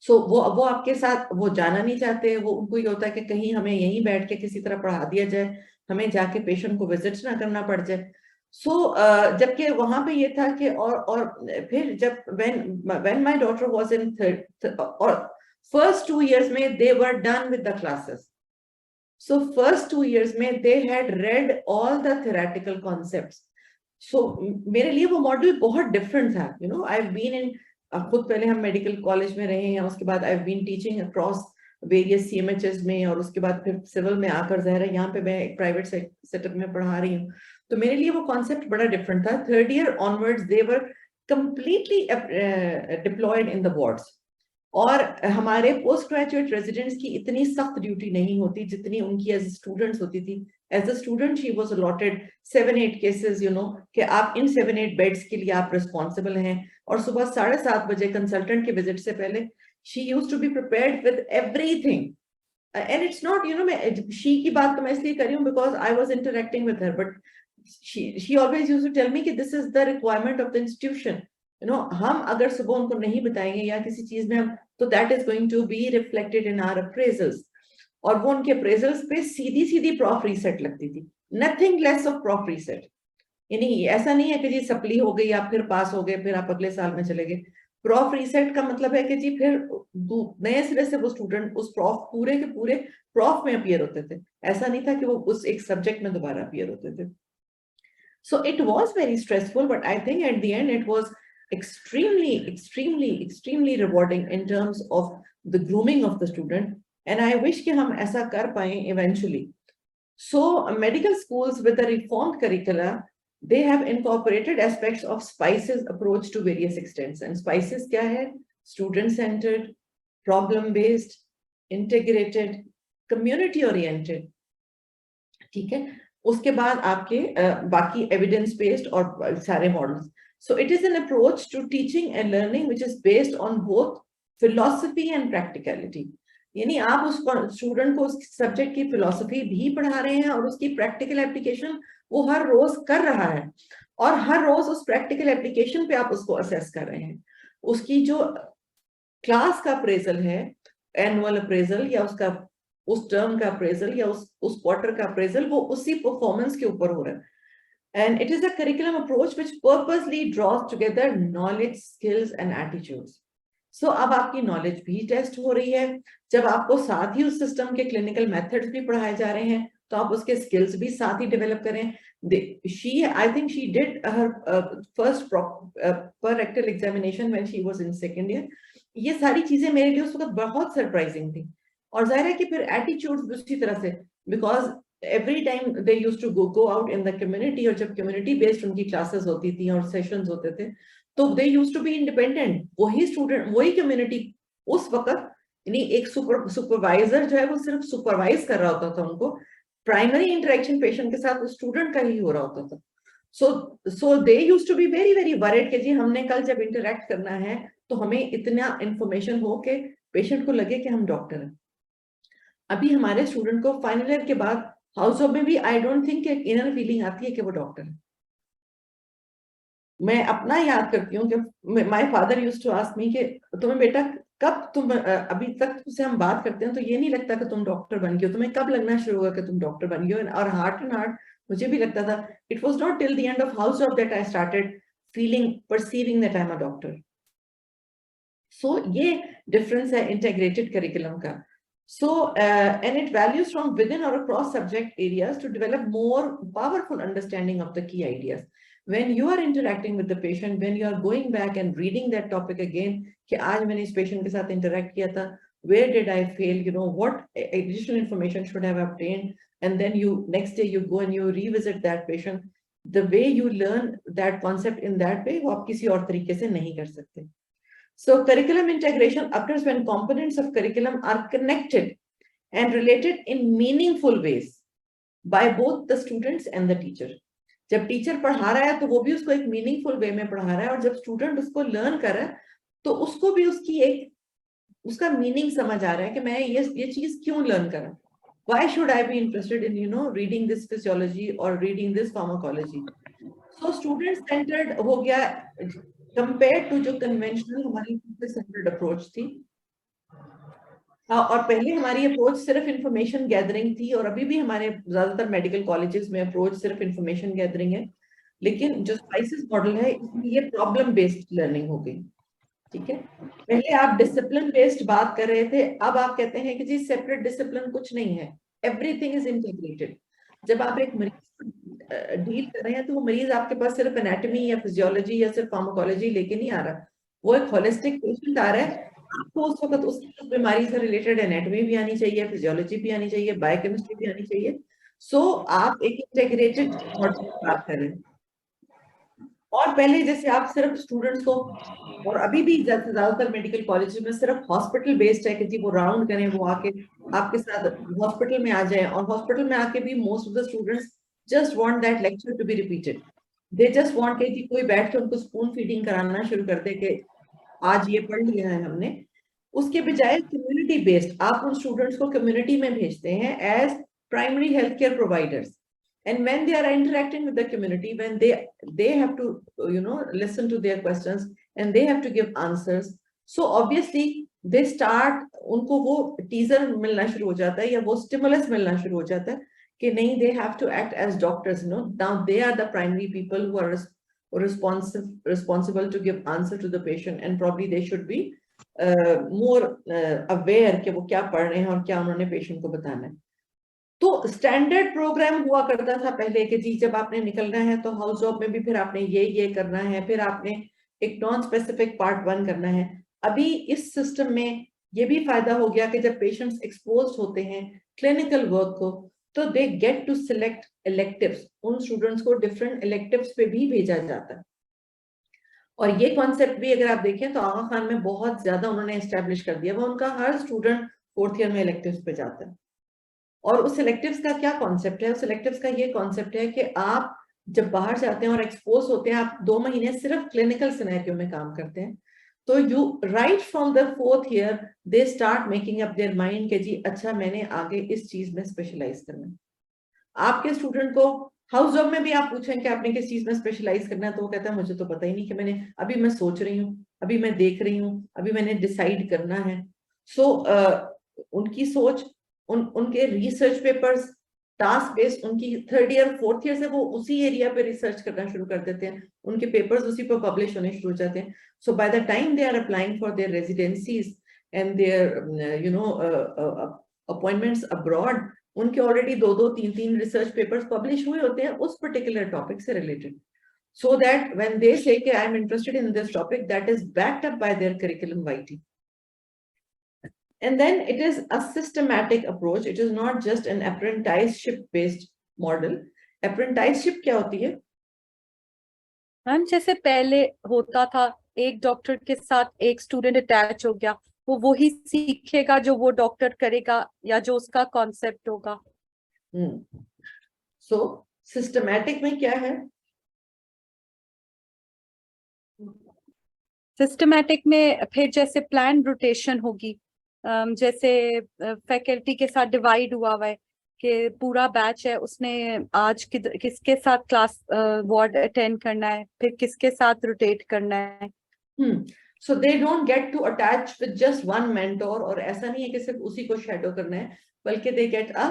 [SPEAKER 1] सो वो आपके साथ वो जाना नहीं चाहते, वो उनको ये होता है कि कहीं हमें यहीं बैठ के किसी तरह पढ़ा दिया जाए, हमें जाके पेशेंट को विजिट ना करना पड़ जाए। सो जबकि वहां पे ये था कि और फिर जब when my daughter was in और first 2 years में they were done with the classes. So first 2 years में they had read all the theoretical concepts. So मेरे लिए वो मॉडल बहुत डिफरेंट था, you know. I have been in, खुद पहले हम मेडिकल कॉलेज में रहे हैं, उसके बाद I have been teaching across various CMHs में, और उसके बाद फिर सिविल में आकर ज़ाहिर है यहाँ पे मैं एक प्राइवेट सेटअप में पढ़ा रही हूँ। तो मेरे लिए वो कॉन्सेप्ट बड़ा डिफरेंट था। Third year onwards they were completely deployed in the wards, और हमारे पोस्ट ग्रेजुएट रेजिडेंट्स की इतनी सख्त ड्यूटी नहीं होती जितनी उनकी एज स्टूडेंट्स होती थी। As a student she was allotted 7-8 cases, you know, कि आप इन 7-8 बेड्स के लिए आप रिस्पॉन्सिबल हैं, और सुबह 7:30 बजे कंसल्टेंट के विजिट से पहले she used to be prepared with everything. And it's not, you know, मैं शी की बात तो मैं इसलिए कर रही हूँ because I was interacting with her, but she always used to tell me कि this is the requirement of the institution, you know, हम अगर सुबह उनको नहीं बताएंगे या किसी चीज में हम, तो that is going to be reflected in our appraisals, और वो उनके appraisals पे सीधी सीधी प्रॉफ रीसेट लगती थी, nothing less of prof reset. यानी ऐसा नहीं है कि जी सप्ली हो गई आप फिर पास हो गए फिर आप अगले साल में चले गए। प्रॉफ रीसेट का मतलब है कि जी फिर नए सिरे से वो स्टूडेंट उस प्रॉफ पूरे के पूरे प्रॉफ में अपीयर होते थे, ऐसा नहीं था कि वो उस एक सब्जेक्ट में दोबारा अपीयर होते थे। So it was very stressful, but I think at the end it was extremely rewarding in terms of the grooming of the student, and I wish कि हम ऐसा कर पाएं eventually. So medical schools with the reformed curricula, they have incorporated aspects of SPICE's approach to various extents, and SPICE's क्या है? Student centered, problem based, integrated, community oriented, ठीक है। उसके बाद आपके बाकी एविडेंस बेस्ड और सारे models. So it is an approach to teaching and learning which is based on both philosophy and practicality. यानी आप उस स्टूडेंट को उस सब्जेक्ट की फिलॉसफी भी पढ़ा रहे हैं और उसकी प्रैक्टिकल एप्लीकेशन वो हर रोज कर रहा है, और हर रोज उस प्रैक्टिकल एप्लीकेशन पे आप उसको असेस कर रहे हैं। उसकी जो क्लास का अप्रेजल है, एनुअल अप्रेजल या उसका उस टर्म का अप्रेजल या उस क्वार्टर का अप्रेजल, वो उसी परफॉर्मेंस के ऊपर हो रहा है। And it is a curriculum approach which purposely draws together knowledge, skills and attitudes. So अब आपकी नॉलेज भी टेस्ट हो रही है, जब आपको साथ ही उस सिस्टम के क्लिनिकल मेथड्स भी पढ़ाए जा रहे हैं तो आप उसके स्किल्स भी साथ ही डेवलप करें। I think she did her first per rectal examination when she was in second year. ये सारी चीजें मेरे लिए उस वक्त बहुत सरप्राइजिंग थी, और जाहिर है कि फिर एटीट्यूड्स भी उसी तरह से, because every time they used to go out in the community, और जब कम्युनिटी बेस्ड उनकी क्लासेस होती थी और सेशंस होते थे तो they used to be independent. वही स्टूडेंट वही कम्युनिटी उस वक्त, यानी एक सुपरवाइजर जो है वो सिर्फ सुपरवाइज कर रहा होता था उनको, प्राइमरी इंटरेक्शन पेशेंट के साथ स्टूडेंट का ही हो रहा होता था। So they used to be very worried कि जी हमने कल जब इंटरेक्ट करना है तो हमें इतना इंफॉर्मेशन हो कि पेशेंट को लगे कि हम डॉक्टर हैं। अभी हमारे स्टूडेंट को फाइनल ईयर के बाद हाउस जॉब में भी I don't think inner feeling आती है कि वो डॉक्टर है। मैं अपना याद करती हूँ कि my father used to ask me कि तुम्हें बेटा कब तुम अभी तक तुमसे हम बात करते हैं तो ये नहीं लगता कि तुम डॉक्टर बन गए हो, तुम्हें कब लगना शुरू हुआ कि तुम डॉक्टर बन गए हो? और हार्ट एंड हार्ट मुझे भी लगता था, it was not till the end of house job that I started feeling perceiving that I am a doctor. So ये डिफरेंस है इंटीग्रेटेड करिकुलम का। So, and it values from within or across subject areas to develop more powerful understanding of the key ideas. When you are interacting with the patient, when you are going back and reading that topic again, कि आज मैंने इस patient के साथ interact किया था, where did I fail, you know, what additional information should I have obtained, and then you next day you go and you revisit that patient. The way you learn that concept in that way, वो आप किसी और तरीके से नहीं कर सकते। So curriculum integration occurs when components of curriculum are connected and related in meaningful ways by both the students and the teacher. जब टीचर पढ़ा रहा है तो वो भी उसको एक मीनिंगफुल वे में पढ़ा रहा है, और जब स्टूडेंट उसको लर्न कर रहा है तो उसको भी उसका मीनिंग समझ आ रहा है कि मैं ये चीज क्यों लर्न कर रहा हूँ। Why should I be interested in, you know, reading this physiology or reading this pharmacology? So student centred हो गया कंपेयर टू जो कन्वेंशनल हमारी टीचर सेंटर्ड अप्रोच थी। और पहले हमारी अप्रोच सिर्फ इंफॉर्मेशन गैदरिंग थी, और अभी भी हमारे ज्यादातर मेडिकल कॉलेजेस में अप्रोच सिर्फ इंफॉर्मेशन गैदरिंग है, लेकिन जो स्पाइसेस मॉडल है इसमें ये प्रॉब्लम बेस्ड लर्निंग हो गई। ठीक है, पहले आप डिसिप्लिन बेस्ड बात कर रहे थे, अब आप कहते हैं कि जी सेपरेट डिसिप्लिन कुछ नहीं है, एवरीथिंग इज इंटीग्रेटेड। जब आप एक मरीज डील कर रहे हैं तो वो मरीज आपके पास सिर्फ एनाटॉमी या फिजियोलॉजी या सिर्फ फार्माकोलॉजी लेके नहीं आ रहा, वो एक होलिस्टिक पेशेंट आ रहा है। आपको उस वक्त उस बीमारी से रिलेटेड एनाटॉमी भी आनी चाहिए, फिजियोलॉजी भी आनी चाहिए, बायोकेमिस्ट्री भी आनी चाहिए। सो आप एक इंटीग्रेटेड मॉडल की बात कर रहे हैं। और पहले जैसे आप सिर्फ स्टूडेंट्स को, और अभी भी ज्यादातर मेडिकल कॉलेज में सिर्फ हॉस्पिटल बेस्ड है कि जी वो राउंड करें, वो आके आपके साथ हॉस्पिटल में आ जाए, और हॉस्पिटल में आके भी most of the students just want that lecture to be repeated. They just want कि कोई बैठ के उनको स्पून फीडिंग कराना शुरू कर दे कि आज ये पढ़ लिया है हमने। उसके बजाय कम्युनिटी बेस्ड आप उन स्टूडेंट्स को कम्युनिटी में भेजते हैं as primary health care providers, and when they are interacting with the community, when they have to listen to their questions and they have to give answers, so obviously they start, उनको वो teaser मिलना शुरू हो जाता है या वो stimulus मिलना शुरू हो जाता है कि नहीं, they have to act as doctors, now they are the primary people who are responsible to give answer to the patient, and probably they should be more aware कि वो क्या पढ़ रहे हैं और क्या उन्होंने पेशेंट को बताना है। तो स्टैंडर्ड प्रोग्राम हुआ करता था पहले कि जी जब आपने निकलना है तो हाउस जॉब में भी फिर आपने ये करना है, फिर आपने एक नॉन स्पेसिफिक पार्ट 1 करना है। अभी इस सिस्टम में ये भी फायदा हो गया कि जब पेशेंट्स एक्सपोज्ड होते हैं क्लिनिकल वर्क को, तो they get to select electives. उन स्टूडेंट्स को डिफरेंट इलेक्टिव्स पे भी भेजा जाता है। और ये कॉन्सेप्ट भी अगर आप देखें तो आगा खान में बहुत ज्यादा उन्होंने एस्टेब्लिश कर दिया, वो उनका हर स्टूडेंट 4th ईयर में इलेक्टिव्स पे जाता है। और उस सिलेक्टिव्स का क्या कॉन्सेप्ट है? उस सिलेक्टिव्स का ये कॉन्सेप्ट है कि आप जब बाहर जाते हैं और एक्सपोज होते हैं, आप 2 महीने सिर्फ क्लिनिकल सिनेरियो में काम करते हैं, तो you right from the 4th year they start making up their mind कि जी अच्छा मैंने आगे इस चीज में स्पेशलाइज करना है। आपके स्टूडेंट को हाउस जॉब में भी आप पूछें कि आपने किस चीज में स्पेशलाइज करना है, तो वो कहता है मुझे तो पता ही नहीं, कि अभी मैं सोच रही हूँ, अभी मैं देख रही हूँ, अभी मैंने डिसाइड करना है। सो उनकी सोच, उनके रिसर्च पेपर्स टास्क बेस्ड, उनकी 3rd ईयर 4th ईयर से वो उसी एरिया पे रिसर्च करना शुरू कर देते हैं, उनके पेपर्स उसी पर पब्लिश होने शुरू हो जाते हैं। So by the time they are applying for their residencies and their appointments abroad, उनके ऑलरेडी 2-2, 3-3 रिसर्च पेपर्स पब्लिश हुए होते हैं उस पर्टिकुलर टॉपिक से related, so that when they say कि I am interested in this topic, that is backed up by their curriculum vitae. And then it is a systematic approach. It is not just an apprenticeship based model. Apprenticeship क्या होती है?
[SPEAKER 2] Ma'am जैसे पहले होता था एक doctor के साथ एक स्टूडेंट अटैच हो गया, वो वही सीखेगा जो वो डॉक्टर करेगा या जो उसका कॉन्सेप्ट होगा।
[SPEAKER 1] So systematic में क्या है?
[SPEAKER 2] सिस्टमैटिक में फिर जैसे प्लान रोटेशन होगी, जैसे फैकल्टी के साथ डिवाइड हुआ है कि पूरा बैच है, उसने आज किसके साथ क्लास वार्ड अटेंड करना है, फिर किसके साथ रोटेट करना है।
[SPEAKER 1] So they don't get to attach with just one mentor, और ऐसा नहीं है कि सिर्फ उसी को शेडो करना है, बल्कि they get a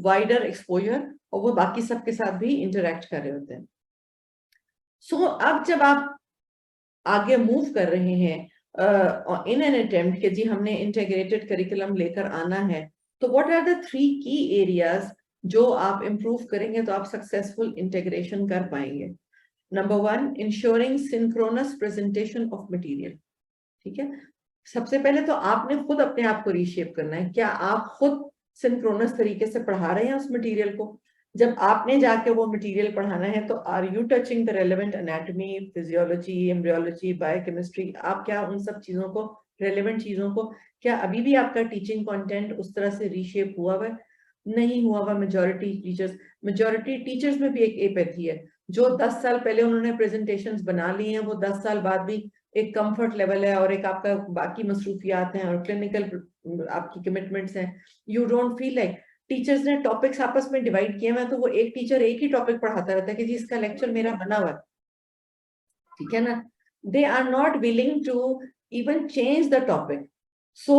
[SPEAKER 1] wider exposure और वो बाकी सबके साथ भी इंटरेक्ट कर रहे होते हैं। So अब जब आप आगे मूव कर रहे हैं इन एन अटेम्प्ट कि जी हमने इंटीग्रेटेड करिकुलम लेकर आना है, तो व्हाट आर द 3 की एरियाज जो आप इंप्रूव करेंगे तो आप सक्सेसफुल इंटीग्रेशन कर पाएंगे? Number 1, ensuring synchronous presentation of material. ठीक है, सबसे पहले तो आपने खुद अपने आप को रीशेप करना है। क्या आप खुद सिंक्रोनस तरीके से पढ़ा रहे हैं उस मटेरियल को? जब आपने जाके वो मटेरियल पढ़ाना है तो are you touching the relevant anatomy, physiology, embryology, biochemistry? आप क्या उन सब चीजों को, रेलेवेंट चीजों को, क्या अभी भी आपका टीचिंग कंटेंट उस तरह से रीशेप हुआ हुआ? नहीं हुआ हुआ। मेजॉरिटी टीचर्स में भी एक एपैथी है, जो 10 साल पहले उन्होंने प्रेजेंटेशंस बना ली हैं, वो 10 साल बाद भी एक कंफर्ट लेवल है, और एक आपका बाकी मसरूफियात हैं और क्लिनिकल आपकी कमिटमेंट्स हैं। You don't feel like teachers ने टॉपिक्स आपस में डिवाइड किए हुए हैं, तो वो एक टीचर एक ही टॉपिक पढ़ाता रहता है कि जी इसका लेक्चर मेरा बना हुआ है, ठीक है ना, they are not willing to even change the topic. So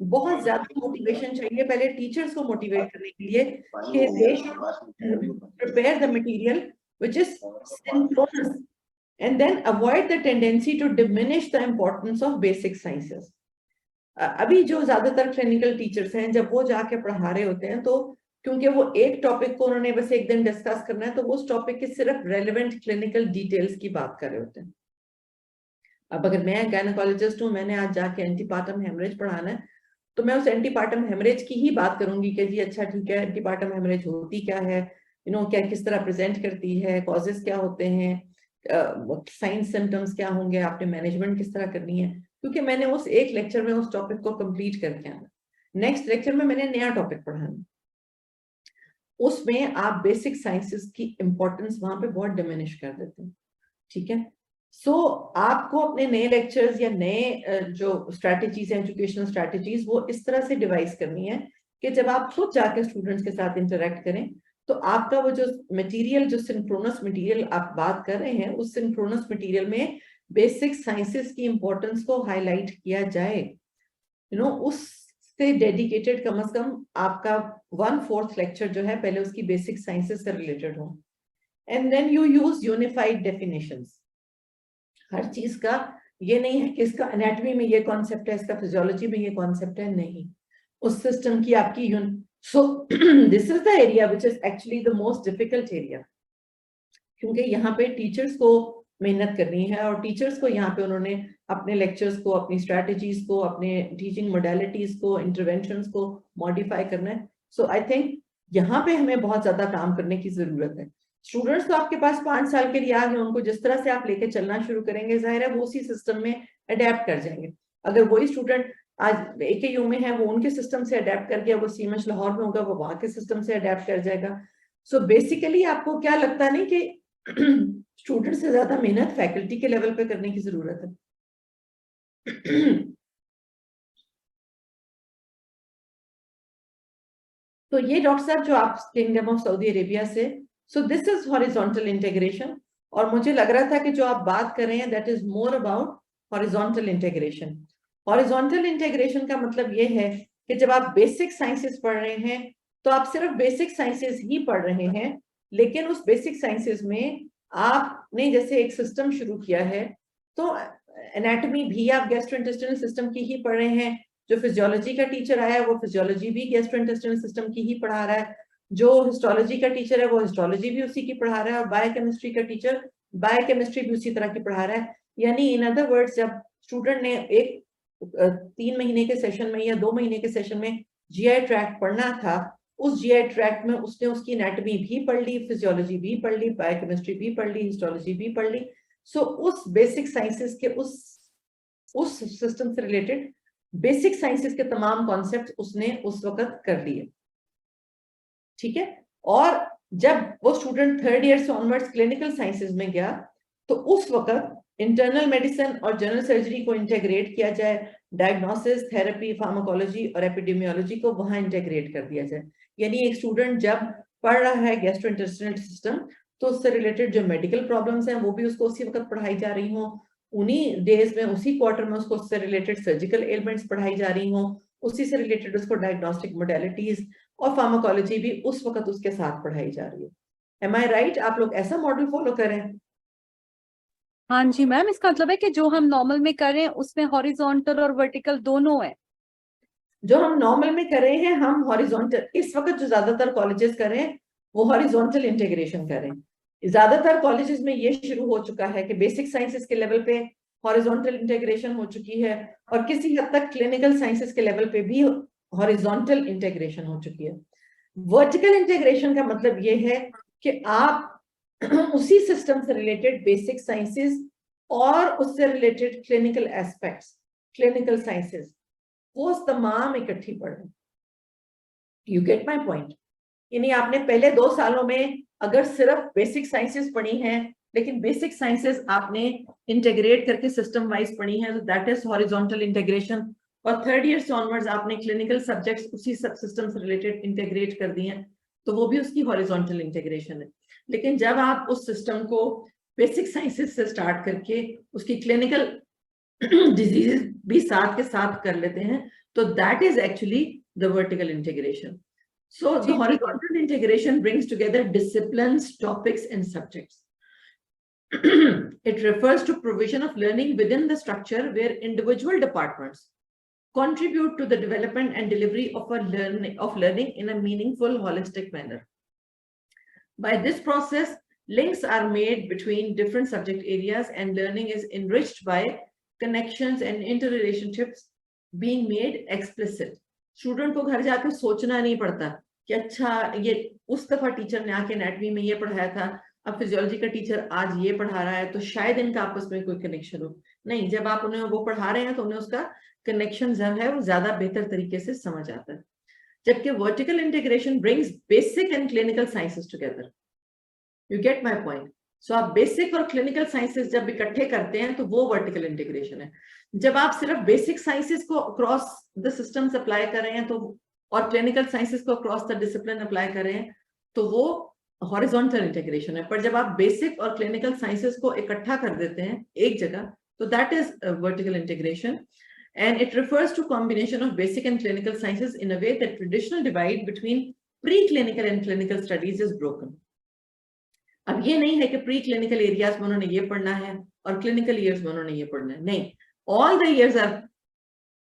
[SPEAKER 1] बहुत ज्यादा मोटिवेशन चाहिए पहले टीचर्स को मोटिवेट करने के लिए कि they should prepare the material which is synchronous and then avoid the tendency to diminish the importance of basic sciences. अभी जो ज्यादातर क्लिनिकल टीचर्स हैं जब वो जाके पढ़ा रहे होते हैं तो क्योंकि वो एक टॉपिक को उन्होंने बस एक दिन डिस्कस करना है तो वो उस टॉपिक के सिर्फ रेलेवेंट क्लिनिकल डिटेल्स की बात कर रहे होते हैं। अब अगर मैं गायनेकोलॉजिस्ट हूँ, मैंने आज जाके एंटीपार्टम हेमरेज पढ़ाना है तो मैं उस एंटीपार्टम हेमरेज की ही बात करूंगी कि जी अच्छा ठीक है, एंटीपार्टम हेमरेज होती क्या है, क्या किस तरह प्रेजेंट करती है, कॉजेस क्या होते हैं, साइंस सिम्टम्स क्या होंगे, आपने मैनेजमेंट किस तरह करनी है, क्योंकि मैंने उस एक लेक्चर में उस टॉपिक को कंप्लीट करके आना। नेक्स्ट लेक्चर में मैंने नया टॉपिक पढ़ाना, उसमें आप बेसिक साइंसेस की इंपॉर्टेंस वहां पे बहुत डिमिनिश कर देते हैं। ठीक है, सो आपको अपने नए लेक्चर्स या नए जो स्ट्रैटेजीज हैं, एजुकेशनल स्ट्रैटेजीज, वो इस तरह से डिवाइस करनी है कि जब आप खुद जाके स्टूडेंट्स के साथ इंटरेक्ट करें तो आपका वो जो मटेरियल, जो सिंक्रोनस मटेरियल आप बात कर रहे हैं, उस सिंक्रोनस मटेरियल में बेसिक साइंसेस की इंपॉर्टेंस को हाईलाइट किया जाए। उससे डेडिकेटेड कम से कम आपका 1/4 लेक्चर जो है पहले उसकी बेसिक साइंसेस से रिलेटेड हो। And then you use unified definitions. हर चीज का ये नहीं है कि इसका एनाटॉमी में ये कॉन्सेप्ट है, इसका फिजियोलॉजी में ये कॉन्सेप्ट है, नहीं, उस सिस्टम की आपकी so this is the area which is actually the most difficult area, क्योंकि यहाँ पे टीचर्स को मेहनत करनी है और टीचर्स को यहाँ पे उन्होंने अपने लेक्चर्स को, अपनी स्ट्रैटेजीज को, अपने टीचिंग मोडालिटीज को, इंटरवेंशंस को मॉडिफाई करना है। सो आई थिंक यहाँ पे हमें बहुत ज्यादा काम करने की जरूरत है। स्टूडेंट्स तो आपके पास 5 साल के लिए आ गए, उनको जिस तरह से आप लेके चलना शुरू करेंगे जाहिर है वो उसी सिस्टम में अडेप्ट कर जाएंगे। अगर वही स्टूडेंट आज AKU में है, वो उनके सिस्टम से अडेप्ट कर गया, वो CMH लाहौर में होगा, वो वहां के सिस्टम से अडेप्ट कर जाएगा। सो बेसिकली आपको क्या लगता नहीं कि स्टूडेंट से ज्यादा मेहनत फैकल्टी के लेवल पे करने की जरूरत है। तो ये डॉक्टर साहब जो आप किंगडम ऑफ सऊदी अरेबिया से, so this is horizontal integration, और मुझे लग रहा था कि जो आप बात कर रहे हैं that is more about horizontal integration. Horizontal integration का मतलब ये है कि जब आप बेसिक साइंसेस पढ़ रहे हैं तो आप सिर्फ बेसिक साइंसेस ही पढ़ रहे हैं, लेकिन उस बेसिक साइंसेस में आपने जैसे एक सिस्टम शुरू किया है तो एनाटॉमी भी आप गैस्ट्रोइंटेस्टाइनल सिस्टम की ही पढ़ रहे हैं, जो फिजियोलॉजी का टीचर आया है वो फिजियोलॉजी भी गैस्ट्रोइंटेस्टाइनल सिस्टम की ही पढ़ा रहा है, जो हिस्टोलॉजी का टीचर है वो हिस्टोलॉजी भी उसी की पढ़ा रहा है, और बायोकेमिस्ट्री का टीचर बायोकेमिस्ट्री भी उसी तरह की पढ़ा रहा है। यानी इन अदर वर्ड्स, जब स्टूडेंट ने एक 3 महीने के सेशन में या 2 महीने के सेशन में GI ट्रैक्ट पढ़ना था, उस GI ट्रैक्ट में उसने उसकी एनाटॉमी भी पढ़ ली, फिजियोलॉजी भी पढ़ ली, बायोकेमिस्ट्री भी पढ़ ली, हिस्टोलॉजी भी पढ़ ली। सो उस बेसिक साइंसेस के उस सिस्टम से रिलेटेड बेसिक साइंसेस के तमाम कॉन्सेप्ट उसने उस वक्त कर लिए। ठीक है, और जब वो स्टूडेंट 3rd ईयर से ऑनवर्ड्स क्लिनिकल साइंसेस में गया तो उस वक्त इंटरनल मेडिसिन और जनरल सर्जरी को इंटीग्रेट किया जाए, डायग्नोसिस, थेरेपी, फार्माकोलॉजी और एपिडेमियोलॉजी को वहां इंटीग्रेट कर दिया जाए। यानी एक स्टूडेंट जब पढ़ रहा है गैस्ट्रोइंटेस्टाइनल सिस्टम तो उससे रिलेटेड जो मेडिकल प्रॉब्लम्स हैं वो भी उसको उसी वक्त पढ़ाई जा रही हों, उन्हीं डेज में उसी क्वार्टर में उसको उससे रिलेटेड सर्जिकल एलिमेंट्स पढ़ाई जा रही हों, उसी से रिलेटेड उसको डायग्नोस्टिक मोडालिटीज और फार्माकोलॉजी भी उस वक्त उसके साथ पढ़ाई जा रही है। एम आई राइट? आप लोग ऐसा मॉडल फॉलो करें?
[SPEAKER 2] हाँ जी मैम, इसका मतलब है कि जो हम नॉर्मल में कर रहे हैं उसमें हॉरिजॉन्टल और वर्टिकल दोनों है।
[SPEAKER 1] जो हम नॉर्मल में कर रहे हैं हम हॉरिजॉन्टल, इस वक्त जो ज्यादातर कॉलेजेस कर रहे हैं वो हॉरिजॉन्टल इंटीग्रेशन कर रहे हैं। ज्यादातर कॉलेजेस में ये शुरू हो चुका है कि बेसिक साइंसेस के लेवल पे हॉरिजॉन्टल इंटीग्रेशन हो चुकी है, और किसी हद तक क्लिनिकल साइंसेस के लेवल पे भी हॉरिजॉन्टल इंटीग्रेशन हो चुकी है। वर्टिकल इंटीग्रेशन का मतलब ये है कि आप उसी सिस्टम से रिलेटेड बेसिक साइंसेस और उससे related clinical aspects, clinical sciences, वो तमाम इकट्ठी पढ़ें। You get my point? यानी आपने पहले 2 सालों में अगर सिर्फ बेसिक साइंसेस पढ़ी हैं, लेकिन बेसिक साइंसेस आपने इंटीग्रेट करके सिस्टम वाइज पढ़ी हैं, तो दैट इज हॉरिजॉन्टल इंटीग्रेशन। और 3rd ईयर से ऑनवर्ड्स आपने क्लिनिकल सब्जेक्ट्स उसी सब सिस्टम से रिलेटेड इंटीग्रेट कर दिए हैं, तो वो भी उसकी हॉरिजॉन्टल इंटीग्रेशन है। लेकिन जब आप उस सिस्टम को बेसिक साइंसेस से स्टार्ट करके उसकी क्लिनिकल डिजीज भी साथ के साथ कर लेते हैं, तो that is actually the vertical integration. So the
[SPEAKER 2] जी,
[SPEAKER 1] horizontal integration brings together disciplines, topics, and subjects. It refers to provision of learning within the structure where individual departments contribute to the development and delivery of learning in a meaningful, holistic manner. By this process, links are made between different subject areas and learning is enriched by connections and interrelationships being made explicit. Student को घर जाके सोचना नहीं पड़ता कि अच्छा ये उस दफा टीचर ने आके एनाटॉमी में ये पढ़ाया था, अब फिजियोलॉजी का टीचर आज ये पढ़ा रहा है, तो शायद इनका आपस में कोई कनेक्शन हो. नहीं, जब आप उन्हें वो पढ़ा रहे हैं तो उन्हें उसका कनेक्शन जो है वो ज्यादा बेहतर तरीके से समझ आता है. जबकि vertical integration brings basic and clinical sciences together. You get my point. So आप बेसिक और क्लिनिकल साइंसेस जब इकट्ठे करते हैं तो वो वर्टिकल इंटीग्रेशन है. जब आप सिर्फ बेसिक साइंसेस को अक्रॉस द सिस्टम्स अप्लाई कर रहे हैं तो, और क्लिनिकल साइंसेस को अक्रॉस द डिसिप्लिन अप्लाई कर रहे हैं, तो वो हॉरिजॉन्टल इंटीग्रेशन है. पर जब आप बेसिक और क्लिनिकल साइंसेस को इकट्ठा कर देते हैं एक जगह, तो that is vertical integration. And it refers to combination of basic and clinical sciences in a way that traditional divide between preclinical and clinical studies is broken. अब ये नहीं है कि preclinical areas में उन्होंने ये पढ़ना है और clinical years में उन्होंने ये पढ़ना है. नहीं, all the years are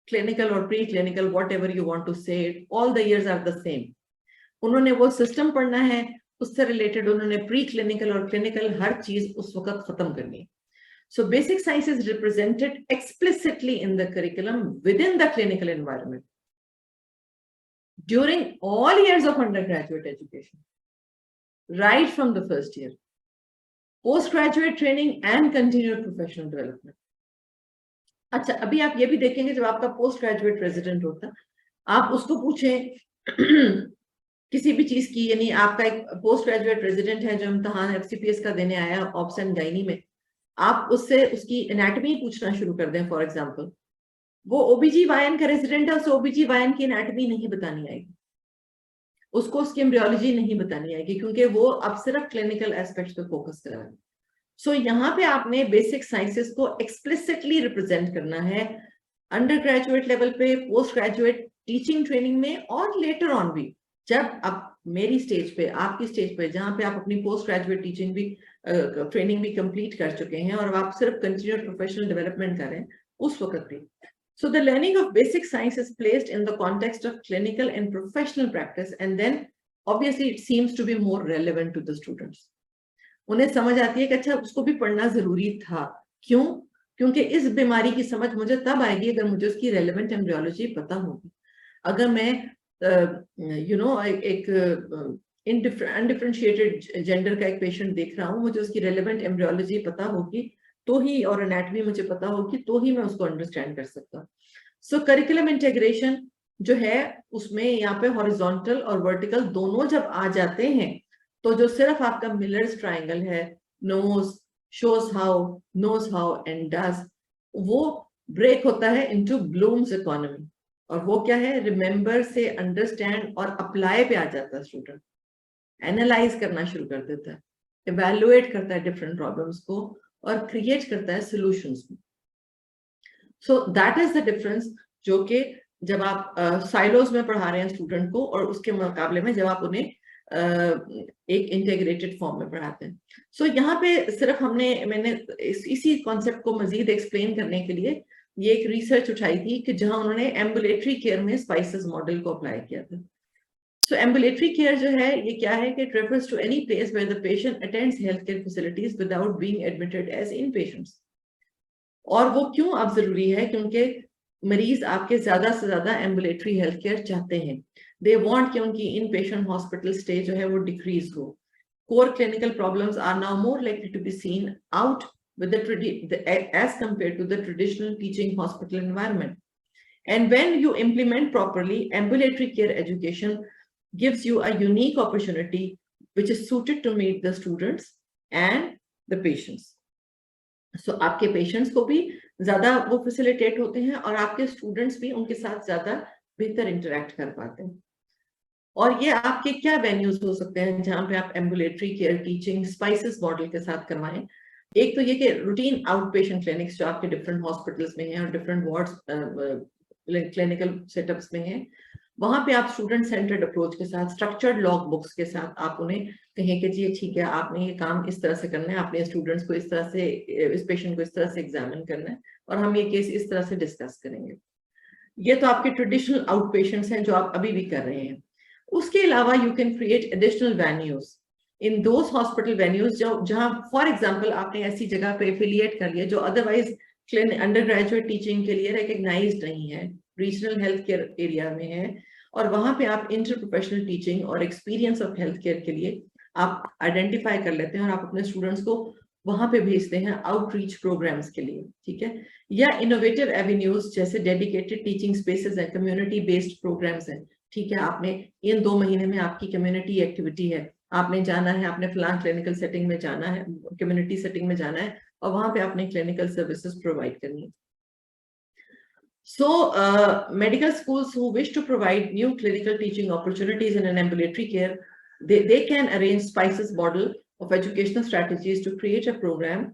[SPEAKER 1] clinical or preclinical, whatever you want to say it, all the years are the same. उन्होंने वो system पढ़ना है, उससे related उन्होंने preclinical और clinical हर चीज उस वक्त खत्म करनी है. So basic science is represented explicitly in the curriculum within the clinical environment during all years of undergraduate education, right from the first year, postgraduate training and continued professional development. अच्छा, अभी आप ये भी देखेंगे जब आपका पोस्ट ग्रेजुएट रेजिडेंट होता, आप उसको पूछें किसी भी चीज की, यानी आपका एक पोस्ट ग्रेजुएट रेजिडेंट है जो इम्तिहान FCPS का देने आया ऑप्स एंड गायनी में, आप उससे उसकी एनाटॉमी पूछना शुरू कर दें फॉर एग्जांपल, वो OBGYN का रेजिडेंट है, उसे OBGYN की एनाटॉमी नहीं बतानी आएगी, उसको उसकी एम्ब्रियोलॉजी नहीं बतानी आएगी, क्योंकि वो अब सिर्फ क्लिनिकल एस्पेक्ट्स पे फोकस कर रहा है. सो यहाँ पे आपने बेसिक साइंसेस को एक्सप्लिसिटली रिप्रेजेंट करना है अंडर ग्रेजुएट लेवल पे, पोस्ट ग्रेजुएट टीचिंग ट्रेनिंग में, और लेटर ऑन भी जब आप मेरी स्टेज पे, आपकी स्टेज पे, जहाँ पे आप अपनी पोस्ट ग्रेजुएट टीचिंग भी ट्रेनिंग भी कंप्लीट कर चुके हैं और आप सिर्फ कंटिन्यूड प्रोफेशनल डेवलपमेंट कर रहे हैं, उस वक्त भी. So the learning of basic science is placed in the context of clinical and professional practice, and then obviously it seems to be more relevant to the students. उन्हें समझ आती है कि अच्छा उसको भी पढ़ना जरूरी था. क्यों? क्योंकि इस बीमारी की समझ मुझे तब आएगी अगर मुझे उसकी रेलेवेंट एम्ब्रियोलॉजी पता होगी. अगर मैं एक अनडिफरेंशिएटेड जेंडर का एक पेशेंट देख रहा हूँ, मुझे उसकी रेलेवेंट एम्ब्रियोलॉजी पता होगी तो ही, और एनाटॉमी मुझे पता होगी तो ही मैं उसको अंडरस्टैंड कर सकता. सो करिकुलम इंटीग्रेशन जो है उसमें यहाँ पे हॉरिजॉन्टल और वर्टिकल दोनों जब आ जाते हैं, तो जो सिर्फ आपका मिलर्स ट्रायंगल है, knows shows how, knows how and does, वो ब्रेक होता है इनटू ब्लूम्स इकोनॉमी. और वो क्या है? रिमेंबर से अंडरस्टैंड और अप्लाई पे आ जाता है. स्टूडेंट एनालाइज करना शुरू कर देता है, इवैल्यूएट करता है डिफरेंट प्रॉब्लम्स को और क्रिएट करता है सॉल्यूशंस में. So that is the difference, जो कि जब आप साइलोज में पढ़ा रहे हैं स्टूडेंट को, और उसके मुकाबले में जब आप उन्हें एक इंटीग्रेटेड फॉर्म में पढ़ाते हैं. सो यहाँ पे सिर्फ मैंने इसी कॉन्सेप्ट को मजीद एक्सप्लेन करने के लिए ये एक रिसर्च उठाई थी कि जहां उन्होंने एम्बुलेटरी केयर में स्पाइसेस मॉडल को अप्लाई किया था. सो एम्बुलेटरी केयर जो है ये क्या है कि it refers to any place where the patient attends health care facilities without being admitted as in patients. और वो क्यों अब जरूरी है? क्योंकि मरीज आपके ज्यादा से ज्यादा एम्बुलेटरी हेल्थ केयर चाहते हैं. दे वांट कि उनकी इन पेशेंट हॉस्पिटल स्टे जो है वो डिक्रीज हो. Core clinical problems are now more likely to be seen out with as compared to the traditional teaching hospital environment. And when you implement properly, ambulatory care education gives you a unique opportunity which is suited to meet the students and the patients. So आपके patients को भी ज़्यादा वो facilitate होते हैं और आपके students भी उनके साथ ज़्यादा बेहतर interact कर पाते हैं. और ये आपके क्या venues हो सकते हैं जहाँ पे आप ambulatory care teaching spices model के साथ करवाएं? एक तो ये कि रूटीन आउट पेशेंट क्लिनिक्स जो आपके डिफरेंट हॉस्पिटल्स में हैं और डिफरेंट वार्ड्स क्लिनिकल सेटअप्स में हैं, वहां पे आप स्टूडेंट सेंटर्ड अप्रोच के साथ स्ट्रक्चर्ड लॉग बुक्स के साथ आप उन्हें कहें कि जी ठीक है, आपने ये काम इस तरह से करना है, आपने स्टूडेंट्स को इस तरह से, इस पेशेंट को इस तरह से एग्जामिन करना है और हम ये केस इस तरह से डिस्कस करेंगे। ये तो आपके ट्रेडिशनल आउट पेशेंट्स हैं जो आप अभी भी कर रहे हैं। उसके अलावा you can create additional venues in those hospital venues जो जहां फॉर एग्जांपल आपने ऐसी जगह पे एफिलिएट कर लिया जो अदरवाइज अंडर ग्रेजुएट टीचिंग के लिए रिकग्नाइज्ड नहीं है, रीजनल हेल्थ केयर एरिया में है, और वहां पे आप इंटर प्रोफेशनल टीचिंग और एक्सपीरियंस ऑफ हेल्थ केयर के लिए आप आइडेंटिफाई कर लेते हैं और आप अपने स्टूडेंट्स को वहां पे भेजते हैं आउटरीच प्रोग्राम्स के लिए, ठीक है। या इनोवेटिव एवेन्यूज जैसे डेडिकेटेड टीचिंग स्पेसेस है, कम्युनिटी बेस्ड प्रोग्राम्स हैं, ठीक है। आपने इन 2 महीने में आपकी कम्युनिटी एक्टिविटी है, आपने जाना है, आपने फलान क्लिनिकल सेटिंग में जाना है, कम्युनिटी सेटिंग में जाना है और वहां पे आपने क्लिनिकल सर्विसेज प्रोवाइड करनी है। So, medical schools who wish to provide new clinical teaching opportunities in an ambulatory care, they can arrange SPICES model of educational strategies to create a program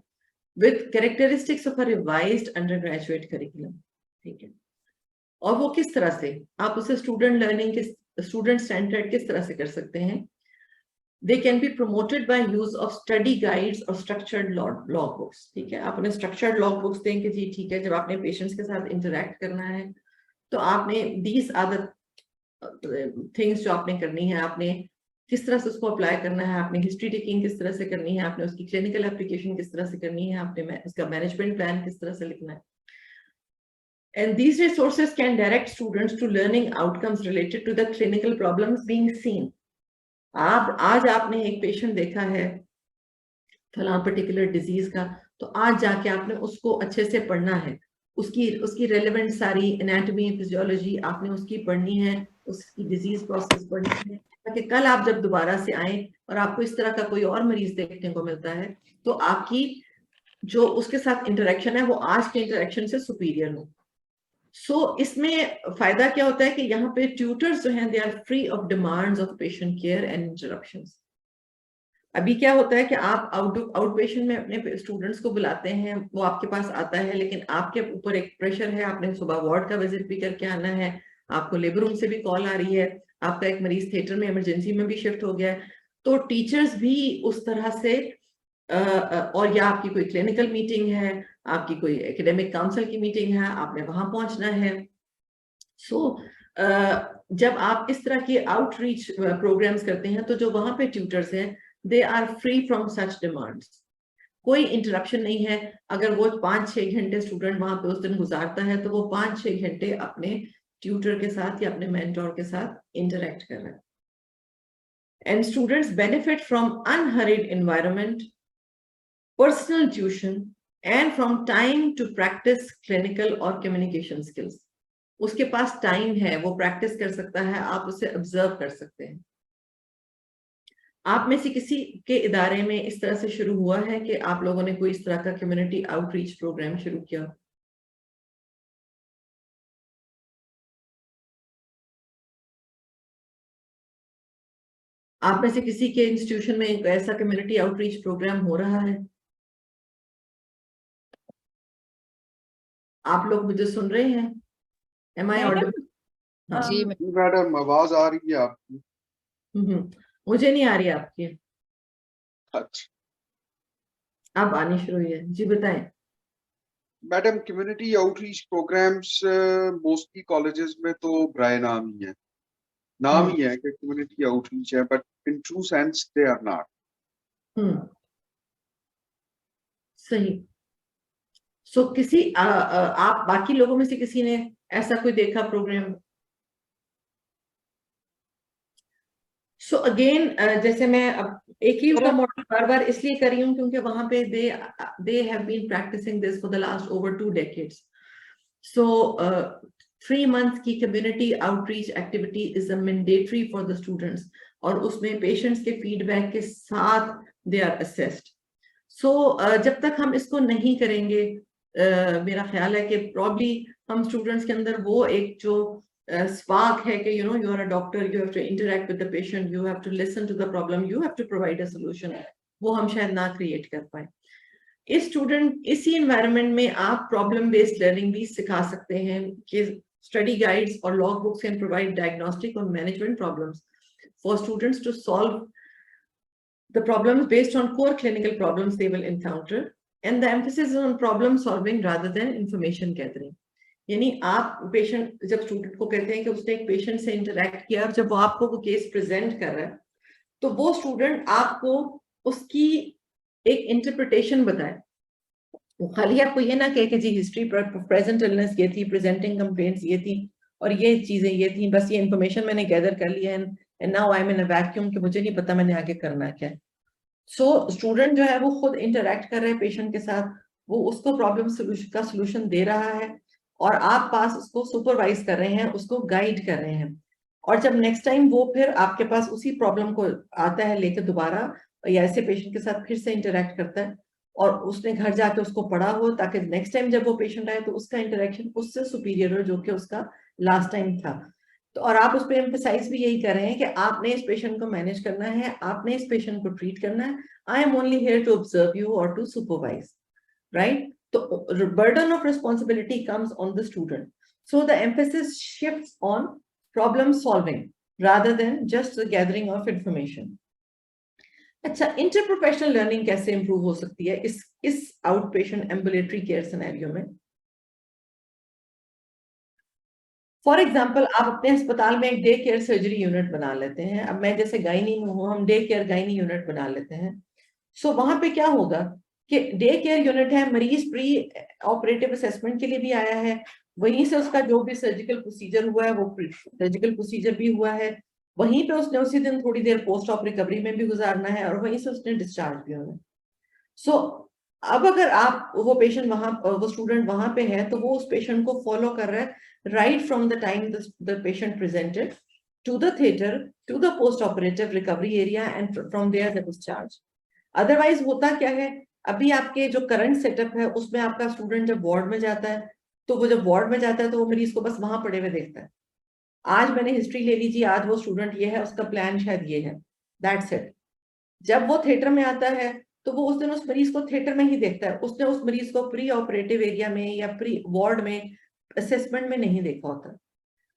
[SPEAKER 1] with characteristics of a revised undergraduate curriculum. ठीक है, और वो किस तरह से आप उसे student learning के स्टूडेंट सेंटर्ड किस तरह से कर सकते हैं। They can be promoted by use of study guides or structured log books, ठीक है। आप उन्हें structured log books दें कि जी ठीक है, जब आपने पेशेंट्स के साथ इंटरेक्ट करना है तो आपने these are the things जो आपने करनी है, आपने किस तरह से उसको अप्लाई करना है, आपने हिस्ट्री टेकिंग किस तरह से करनी है, आपने उसकी क्लिनिकल एप्लीकेशन किस तरह से करनी है, आपने उसका मैनेजमेंट प्लान किस तरह से लिखना है। And these resources can direct students to learning outcomes related to the clinical problems being seen. आज आपने एक पेशेंट देखा है फला पर्टिकुलर डिजीज का, तो आज जाके आपने उसको अच्छे से पढ़ना है, उसकी रेलेवेंट सारी एनाटॉमी फिजियोलॉजी आपने उसकी पढ़नी है, उसकी डिजीज प्रोसेस पढ़नी है, ताकि कल आप जब दोबारा से आए और आपको इस तरह का कोई और मरीज देखने को मिलता है तो आपकी जो उसके साथ इंटरेक्शन है वो आज के इंटरेक्शन से सुपीरियर हो। सो इसमें फायदा क्या होता है कि यहाँ पे ट्यूटर्स जो हैं they are free of demands of patient care and interruptions. अभी क्या होता है कि आप आउट पेशेंट में अपने स्टूडेंट्स को बुलाते हैं, वो आपके पास आता है, लेकिन आपके ऊपर एक प्रेशर है, आपने सुबह वार्ड का विजिट भी करके आना है, आपको लेबर रूम से भी कॉल आ रही है, आपका एक मरीज थिएटर में इमरजेंसी में भी शिफ्ट हो गया है, तो टीचर्स भी उस तरह से और या आपकी कोई क्लिनिकल मीटिंग है, आपकी कोई एकेडमिक काउंसिल की मीटिंग है, आपने वहां पहुंचना है। सो जब आप इस तरह के आउटरीच प्रोग्राम्स करते हैं तो जो वहां पे ट्यूटर्स हैं they are free from such demands, कोई इंटरप्शन नहीं है। अगर वो 5-6 घंटे स्टूडेंट वहां पे उस दिन गुजारता है तो वो 5-6 घंटे अपने ट्यूटर के साथ या अपने मेंटोर के साथ इंटरेक्ट कर रहा है। And students benefit from unhurried environment, personal tuition and from time to practice clinical or communication skills. उसके पास टाइम है, वो प्रैक्टिस कर सकता है, आप उसे ऑब्जर्व कर सकते हैं। आप में से किसी के इदारे में इस तरह से शुरू हुआ है कि आप लोगों ने कोई इस तरह का कम्युनिटी आउटरीच प्रोग्राम शुरू किया? आप में से किसी के इंस्टीट्यूशन में ऐसा कम्युनिटी आउटरीच प्रोग्राम हो रहा है? आप लोग मुझे सुन रहे हैं? Am I audible? हाँ।
[SPEAKER 3] जी
[SPEAKER 6] मैडम आवाज आ रही है आपकी?
[SPEAKER 1] मुझे नहीं आ रही आपकी।
[SPEAKER 6] अच्छा,
[SPEAKER 1] अब आनी शुरू हुई है, जी बताएं।
[SPEAKER 6] Madam community outreach programs mostly colleges में तो ब्राय नाम ही है, नाम ही है कि कम्युनिटी आउटरीच है, but in true sense they are not.
[SPEAKER 1] सही। सो किसी आप बाकी लोगों में से किसी ने ऐसा कोई देखा प्रोग्राम? सो अगेन जैसे मैं अब एक ही का मॉडल बार बार इसलिए कर रही हूँ क्योंकि वहां पे they have been practicing this for the last over 2 decades. So 3 months की community outreach activity is a mandatory for the students और उसमें पेशेंट्स के फीडबैक के साथ दे आर असेस्ड। सो जब तक हम इसको नहीं करेंगे मेरा ख्याल है कि प्रॉब्ली हम स्टूडेंट्स के अंदर वो एक जो spark है कि you know you are a doctor, you have to interact with the patient, you have to listen to the problem, you have to provide a solution, वो हम शायद ना क्रिएट कर पाए। इस स्टूडेंट इसी एनवायरनमेंट में आप प्रॉब्लम बेस्ड लर्निंग भी सिखा सकते हैं कि स्टडी गाइड्स और log books can provide diagnostic और management problems for students to solve the problems based on core clinical problems they will encounter, and the emphasis is on problem solving rather than information gathering. यानी आप patient जब student को कहते हैं कि उसने एक पेशेंट से इंटरेक्ट किया और जब वो आपको वो केस प्रेजेंट कर रहा है तो वो स्टूडेंट आपको उसकी एक इंटरप्रिटेशन बताए, वो खाली आपको ये ना कहे कि जी हिस्ट्री प्रेजेंट इलनेस ये थी, प्रेजेंटिंग कंप्लेंट्स ये थी और ये चीजें ये थी, बस ये इंफॉर्मेशन मैंने गैदर कर लिया and now I am in a vacuum कि मुझे नहीं पता मैंने आगे करना क्या है। सो स्टूडेंट जो है वो खुद इंटरेक्ट कर रहे हैं पेशेंट के साथ, वो उसको प्रॉब्लम का सोल्यूशन दे रहा है और आप पास उसको सुपरवाइज कर रहे हैं, उसको गाइड कर रहे हैं। और जब नेक्स्ट टाइम वो फिर आपके पास उसी प्रॉब्लम को आता है लेकर दोबारा या ऐसे पेशेंट के साथ फिर से इंटरेक्ट करता है और उसने घर जाके उसको पढ़ा हो ताकि नेक्स्ट टाइम जब वो पेशेंट आए तो उसका इंटरेक्शन उससे सुपीरियर हो जो कि उसका लास्ट टाइम था। तो और आप उस पर एम्फसाइज भी यही कर रहे हैं कि आपने इस पेशेंट को मैनेज करना है, आपने इस पेशेंट को ट्रीट करना है, I am only here to observe you और टू सुपरवाइज, राइट? तो burden of responsibility comes on the student, so the emphasis shifts on problem solving rather than just the gathering of information. अच्छा, इंटरप्रोफेशनल learning कैसे improve हो सकती है इस outpatient ambulatory care scenario में? For example आप अपने अस्पताल में एक डे केयर सर्जरी यूनिट बना लेते हैं। अब मैं जैसे गायनी में हूँ, हम डे केयर गायनी यूनिट बना लेते हैं। सो वहां पे क्या होगा कि डे केयर यूनिट है, मरीज प्री ऑपरेटिव असेसमेंट के लिए भी आया है, वहीं से उसका जो भी सर्जिकल प्रोसीजर हुआ है वो सर्जिकल प्रोसीजर भी हुआ है, वहीं पे उसने उसी दिन थोड़ी देर पोस्ट ऑप रिकवरी में भी गुजारना है और वहीं से उसने डिस्चार्ज भी होना है। सो अब अगर आप वो पेशेंट वहां, वो स्टूडेंट वहां पे है तो वो उस पेशेंट को फॉलो कर रहा है right from the time the patient presented to the theater to the post operative recovery area and from there the discharge. Otherwise होता क्या है, अभी आपके जो करंट सेटअप है उसमें आपका स्टूडेंट जब वार्ड में जाता है तो वो जब वार्ड में जाता है तो वो मरीज को बस वहां पड़े हुए देखता है। आज मैंने हिस्ट्री ले लीजिए, आज वो स्टूडेंट ये है, उसका प्लान शायद ये है, दैट्स इट। जब वो थिएटर में आता है तो वो उस दिन उस मरीज को थिएटर में ही देखता है, उसने उस मरीज को प्री ऑपरेटिव एरिया में या प्री वार्ड में असेसमेंट में नहीं देखा होता।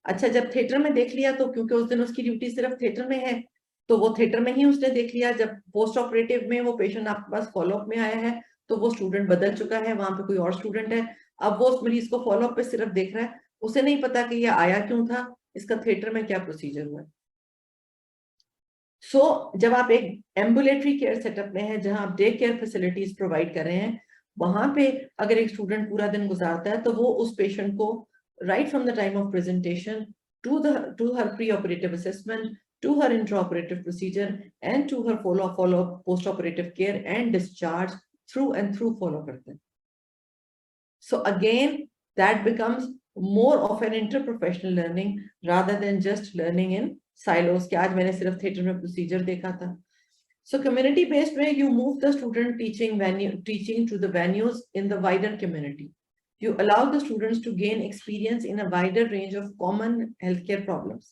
[SPEAKER 1] अच्छा, जब थिएटर में देख लिया तो क्योंकि उस दिन उसकी ड्यूटी सिर्फ थिएटर में है तो वो थिएटर में ही उसने देख लिया। जब पोस्ट ऑपरेटिव में वो पेशेंट आपके पास फॉलोअप में आया है तो वो स्टूडेंट बदल चुका है, वहां पे कोई और स्टूडेंट है, अब वो उस मरीज को फॉलोअप पे सिर्फ देख रहा है, उसे नहीं पता कि ये आया क्यों था, इसका थिएटर में क्या प्रोसीजर हुआ है। सो जब आप एक एम्बुलेटरी केयर सेटअप में है जहां आप डे केयर फैसिलिटीज प्रोवाइड कर रहे हैं, वहां पे अगर एक स्टूडेंट पूरा दिन गुजारता है तो वो उस पेशेंट को right from the time of presentation to her pre-operative assessment, to her intraoperative procedure, and to her follow-up post-operative care and discharge through and through follow करते हैं। So again, that becomes more of an interprofessional learning rather than just learning in silos कि आज मैंने सिर्फ theatre में procedure देखा था। So community-based way, you move the student teaching to the venues in the wider community. You allow the students to gain experience in a wider range of common healthcare problems.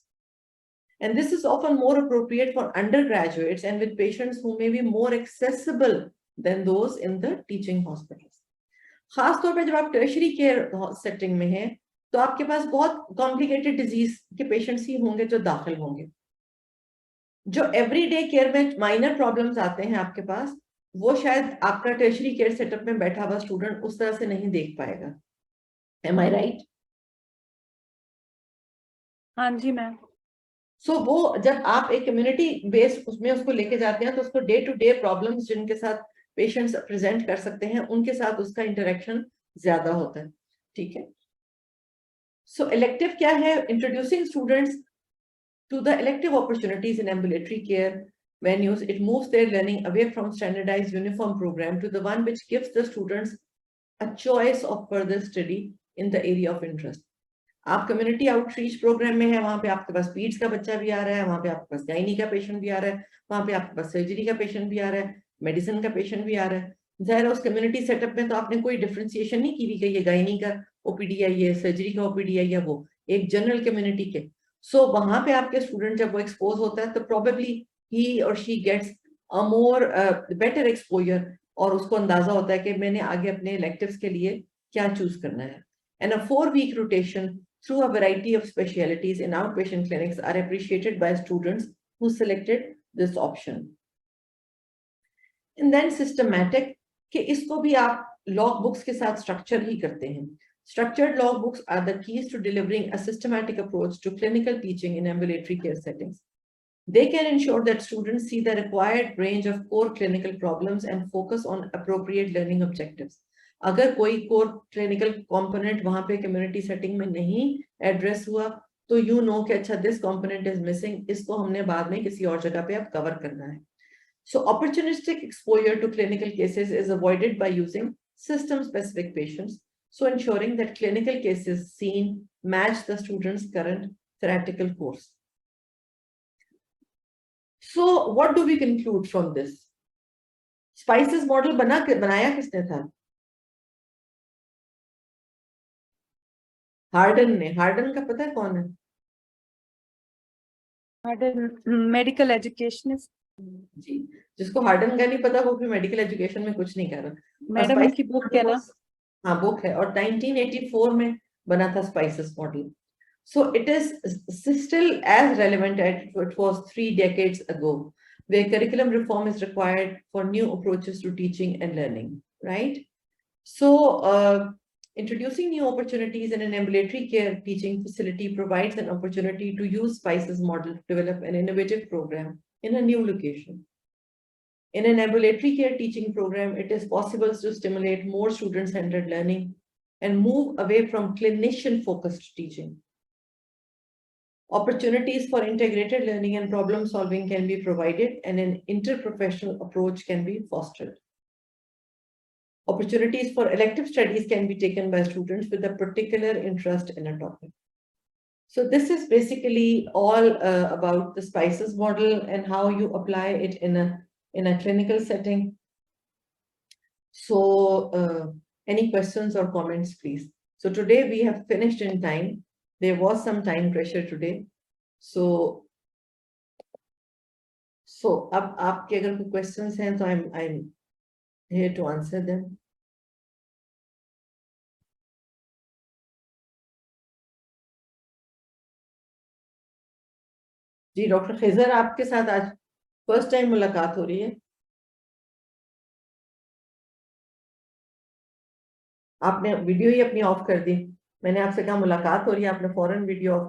[SPEAKER 1] And this is often more appropriate for undergraduates and with patients who may be more accessible than those in the teaching hospitals. खास तौर पे जब आप tertiary care setting में हैं तो आपके पास बहुत कॉम्प्लिकेटेड डिजीज के पेशेंट्स ही होंगे जो दाखिल होंगे। जो एवरीडे केयर में माइनर प्रॉब्लम्स आते हैं आपके पास, वो शायद आपका टर्शरी केयर सेटअप में बैठा हुआ स्टूडेंट उस तरह से नहीं देख पाएगा। Am I right?
[SPEAKER 2] हाँ जी मैम।
[SPEAKER 1] सो वो जब आप एक कम्युनिटी बेस्ड उसमें उसको लेके जाते हैं तो उसको डे टू डे प्रॉब्लम्स जिनके साथ पेशेंट्स प्रेजेंट कर सकते हैं उनके साथ उसका इंटरेक्शन ज्यादा होता है। ठीक है, सो इलेक्टिव क्या है? Introducing students to the elective opportunities in ambulatory care venues. It moves their learning away from standardized uniform program to the one which gives the students a choice of further study in the area of interest. आप community outreach programme में है, वहां पे आपके पास पीड्स का बच्चा भी आ रहा है, वहां पे आपके पास गायनी का पेशेंट भी आ रहा है, वहां पे आपके पास सर्जरी का पेशेंट भी आ रहा है, मेडिसिन का पेशेंट भी आ रहा है। ज़ाहिर है उस कम्युनिटी सेटअप में तो आपने कोई डिफरेंशिएशन नहीं की हुई कि ये गायनी का ओपीडी है, ये सर्जरी का ओपीडी है, या वो एक जनरल कम्युनिटी के। सो वहां पे आपके स्टूडेंट जब वो एक्सपोज होता है तो probably he or she gets a more better exposure और उसको अंदाजा होता है कि मैंने आगे अपने electives के लिए क्या चूज करना है. And a 4-week rotation through a variety of specialties in outpatient clinics are appreciated by students who selected this option. And then systematic, कि इसको भी आप log books के साथ structure ही करते हैं. Structured log books are the keys to delivering a systematic approach to clinical teaching in ambulatory care settings. They can ensure that students see the required range of core clinical problems and focus on appropriate learning objectives. अगर कोई core clinical component वहाँ पे community setting में नहीं address हुआ, तो you know कि अच्छा this component is missing, इसको हमने बाद में किसी और जगह पे अब cover करना है. So opportunistic exposure to clinical cases is avoided by using system-specific patients, so ensuring that clinical cases seen match the student's current theoretical course. So what do we conclude from this? Spices model बनाया किसने था? Harden ने. Harden का पता है कौन है?
[SPEAKER 2] Medical educationist.
[SPEAKER 1] जी, जिसको हार्डन का नहीं पता वो भी मेडिकल एजुकेशन में कुछ नहीं कर रहा.
[SPEAKER 2] मैडम उनकी बुक है ना?
[SPEAKER 1] हाँ, बुक है और 1984 में बना था spices model. So it is still as relevant as it was 3 decades ago, where curriculum reform is required for new approaches to teaching and learning, right? So introducing new opportunities in an ambulatory care teaching facility provides an opportunity to use SPICES model to develop an innovative program in a new location. In an ambulatory care teaching program, it is possible to stimulate more student-centered learning and move away from clinician-focused teaching. Opportunities for integrated learning and problem solving can be provided and an interprofessional approach can be fostered. Opportunities for elective studies can be taken by students with a particular interest in a topic. So this is basically all about the SPICES model and how you apply it in a clinical setting. So any questions or comments, please? So today we have finished in time. There was some time pressure today. So अब आपके अगर कोई questions हैं तो I'm here to answer them. जी doctor Khizar, आपके साथ आज फर्स्ट टाइम मुलाकात हो रही है. आपने वीडियो ही अपनी ऑफ कर दी. मैंने आपसे कहा मुलाकात हो रही है, आपने फौरन वीडियो ऑफ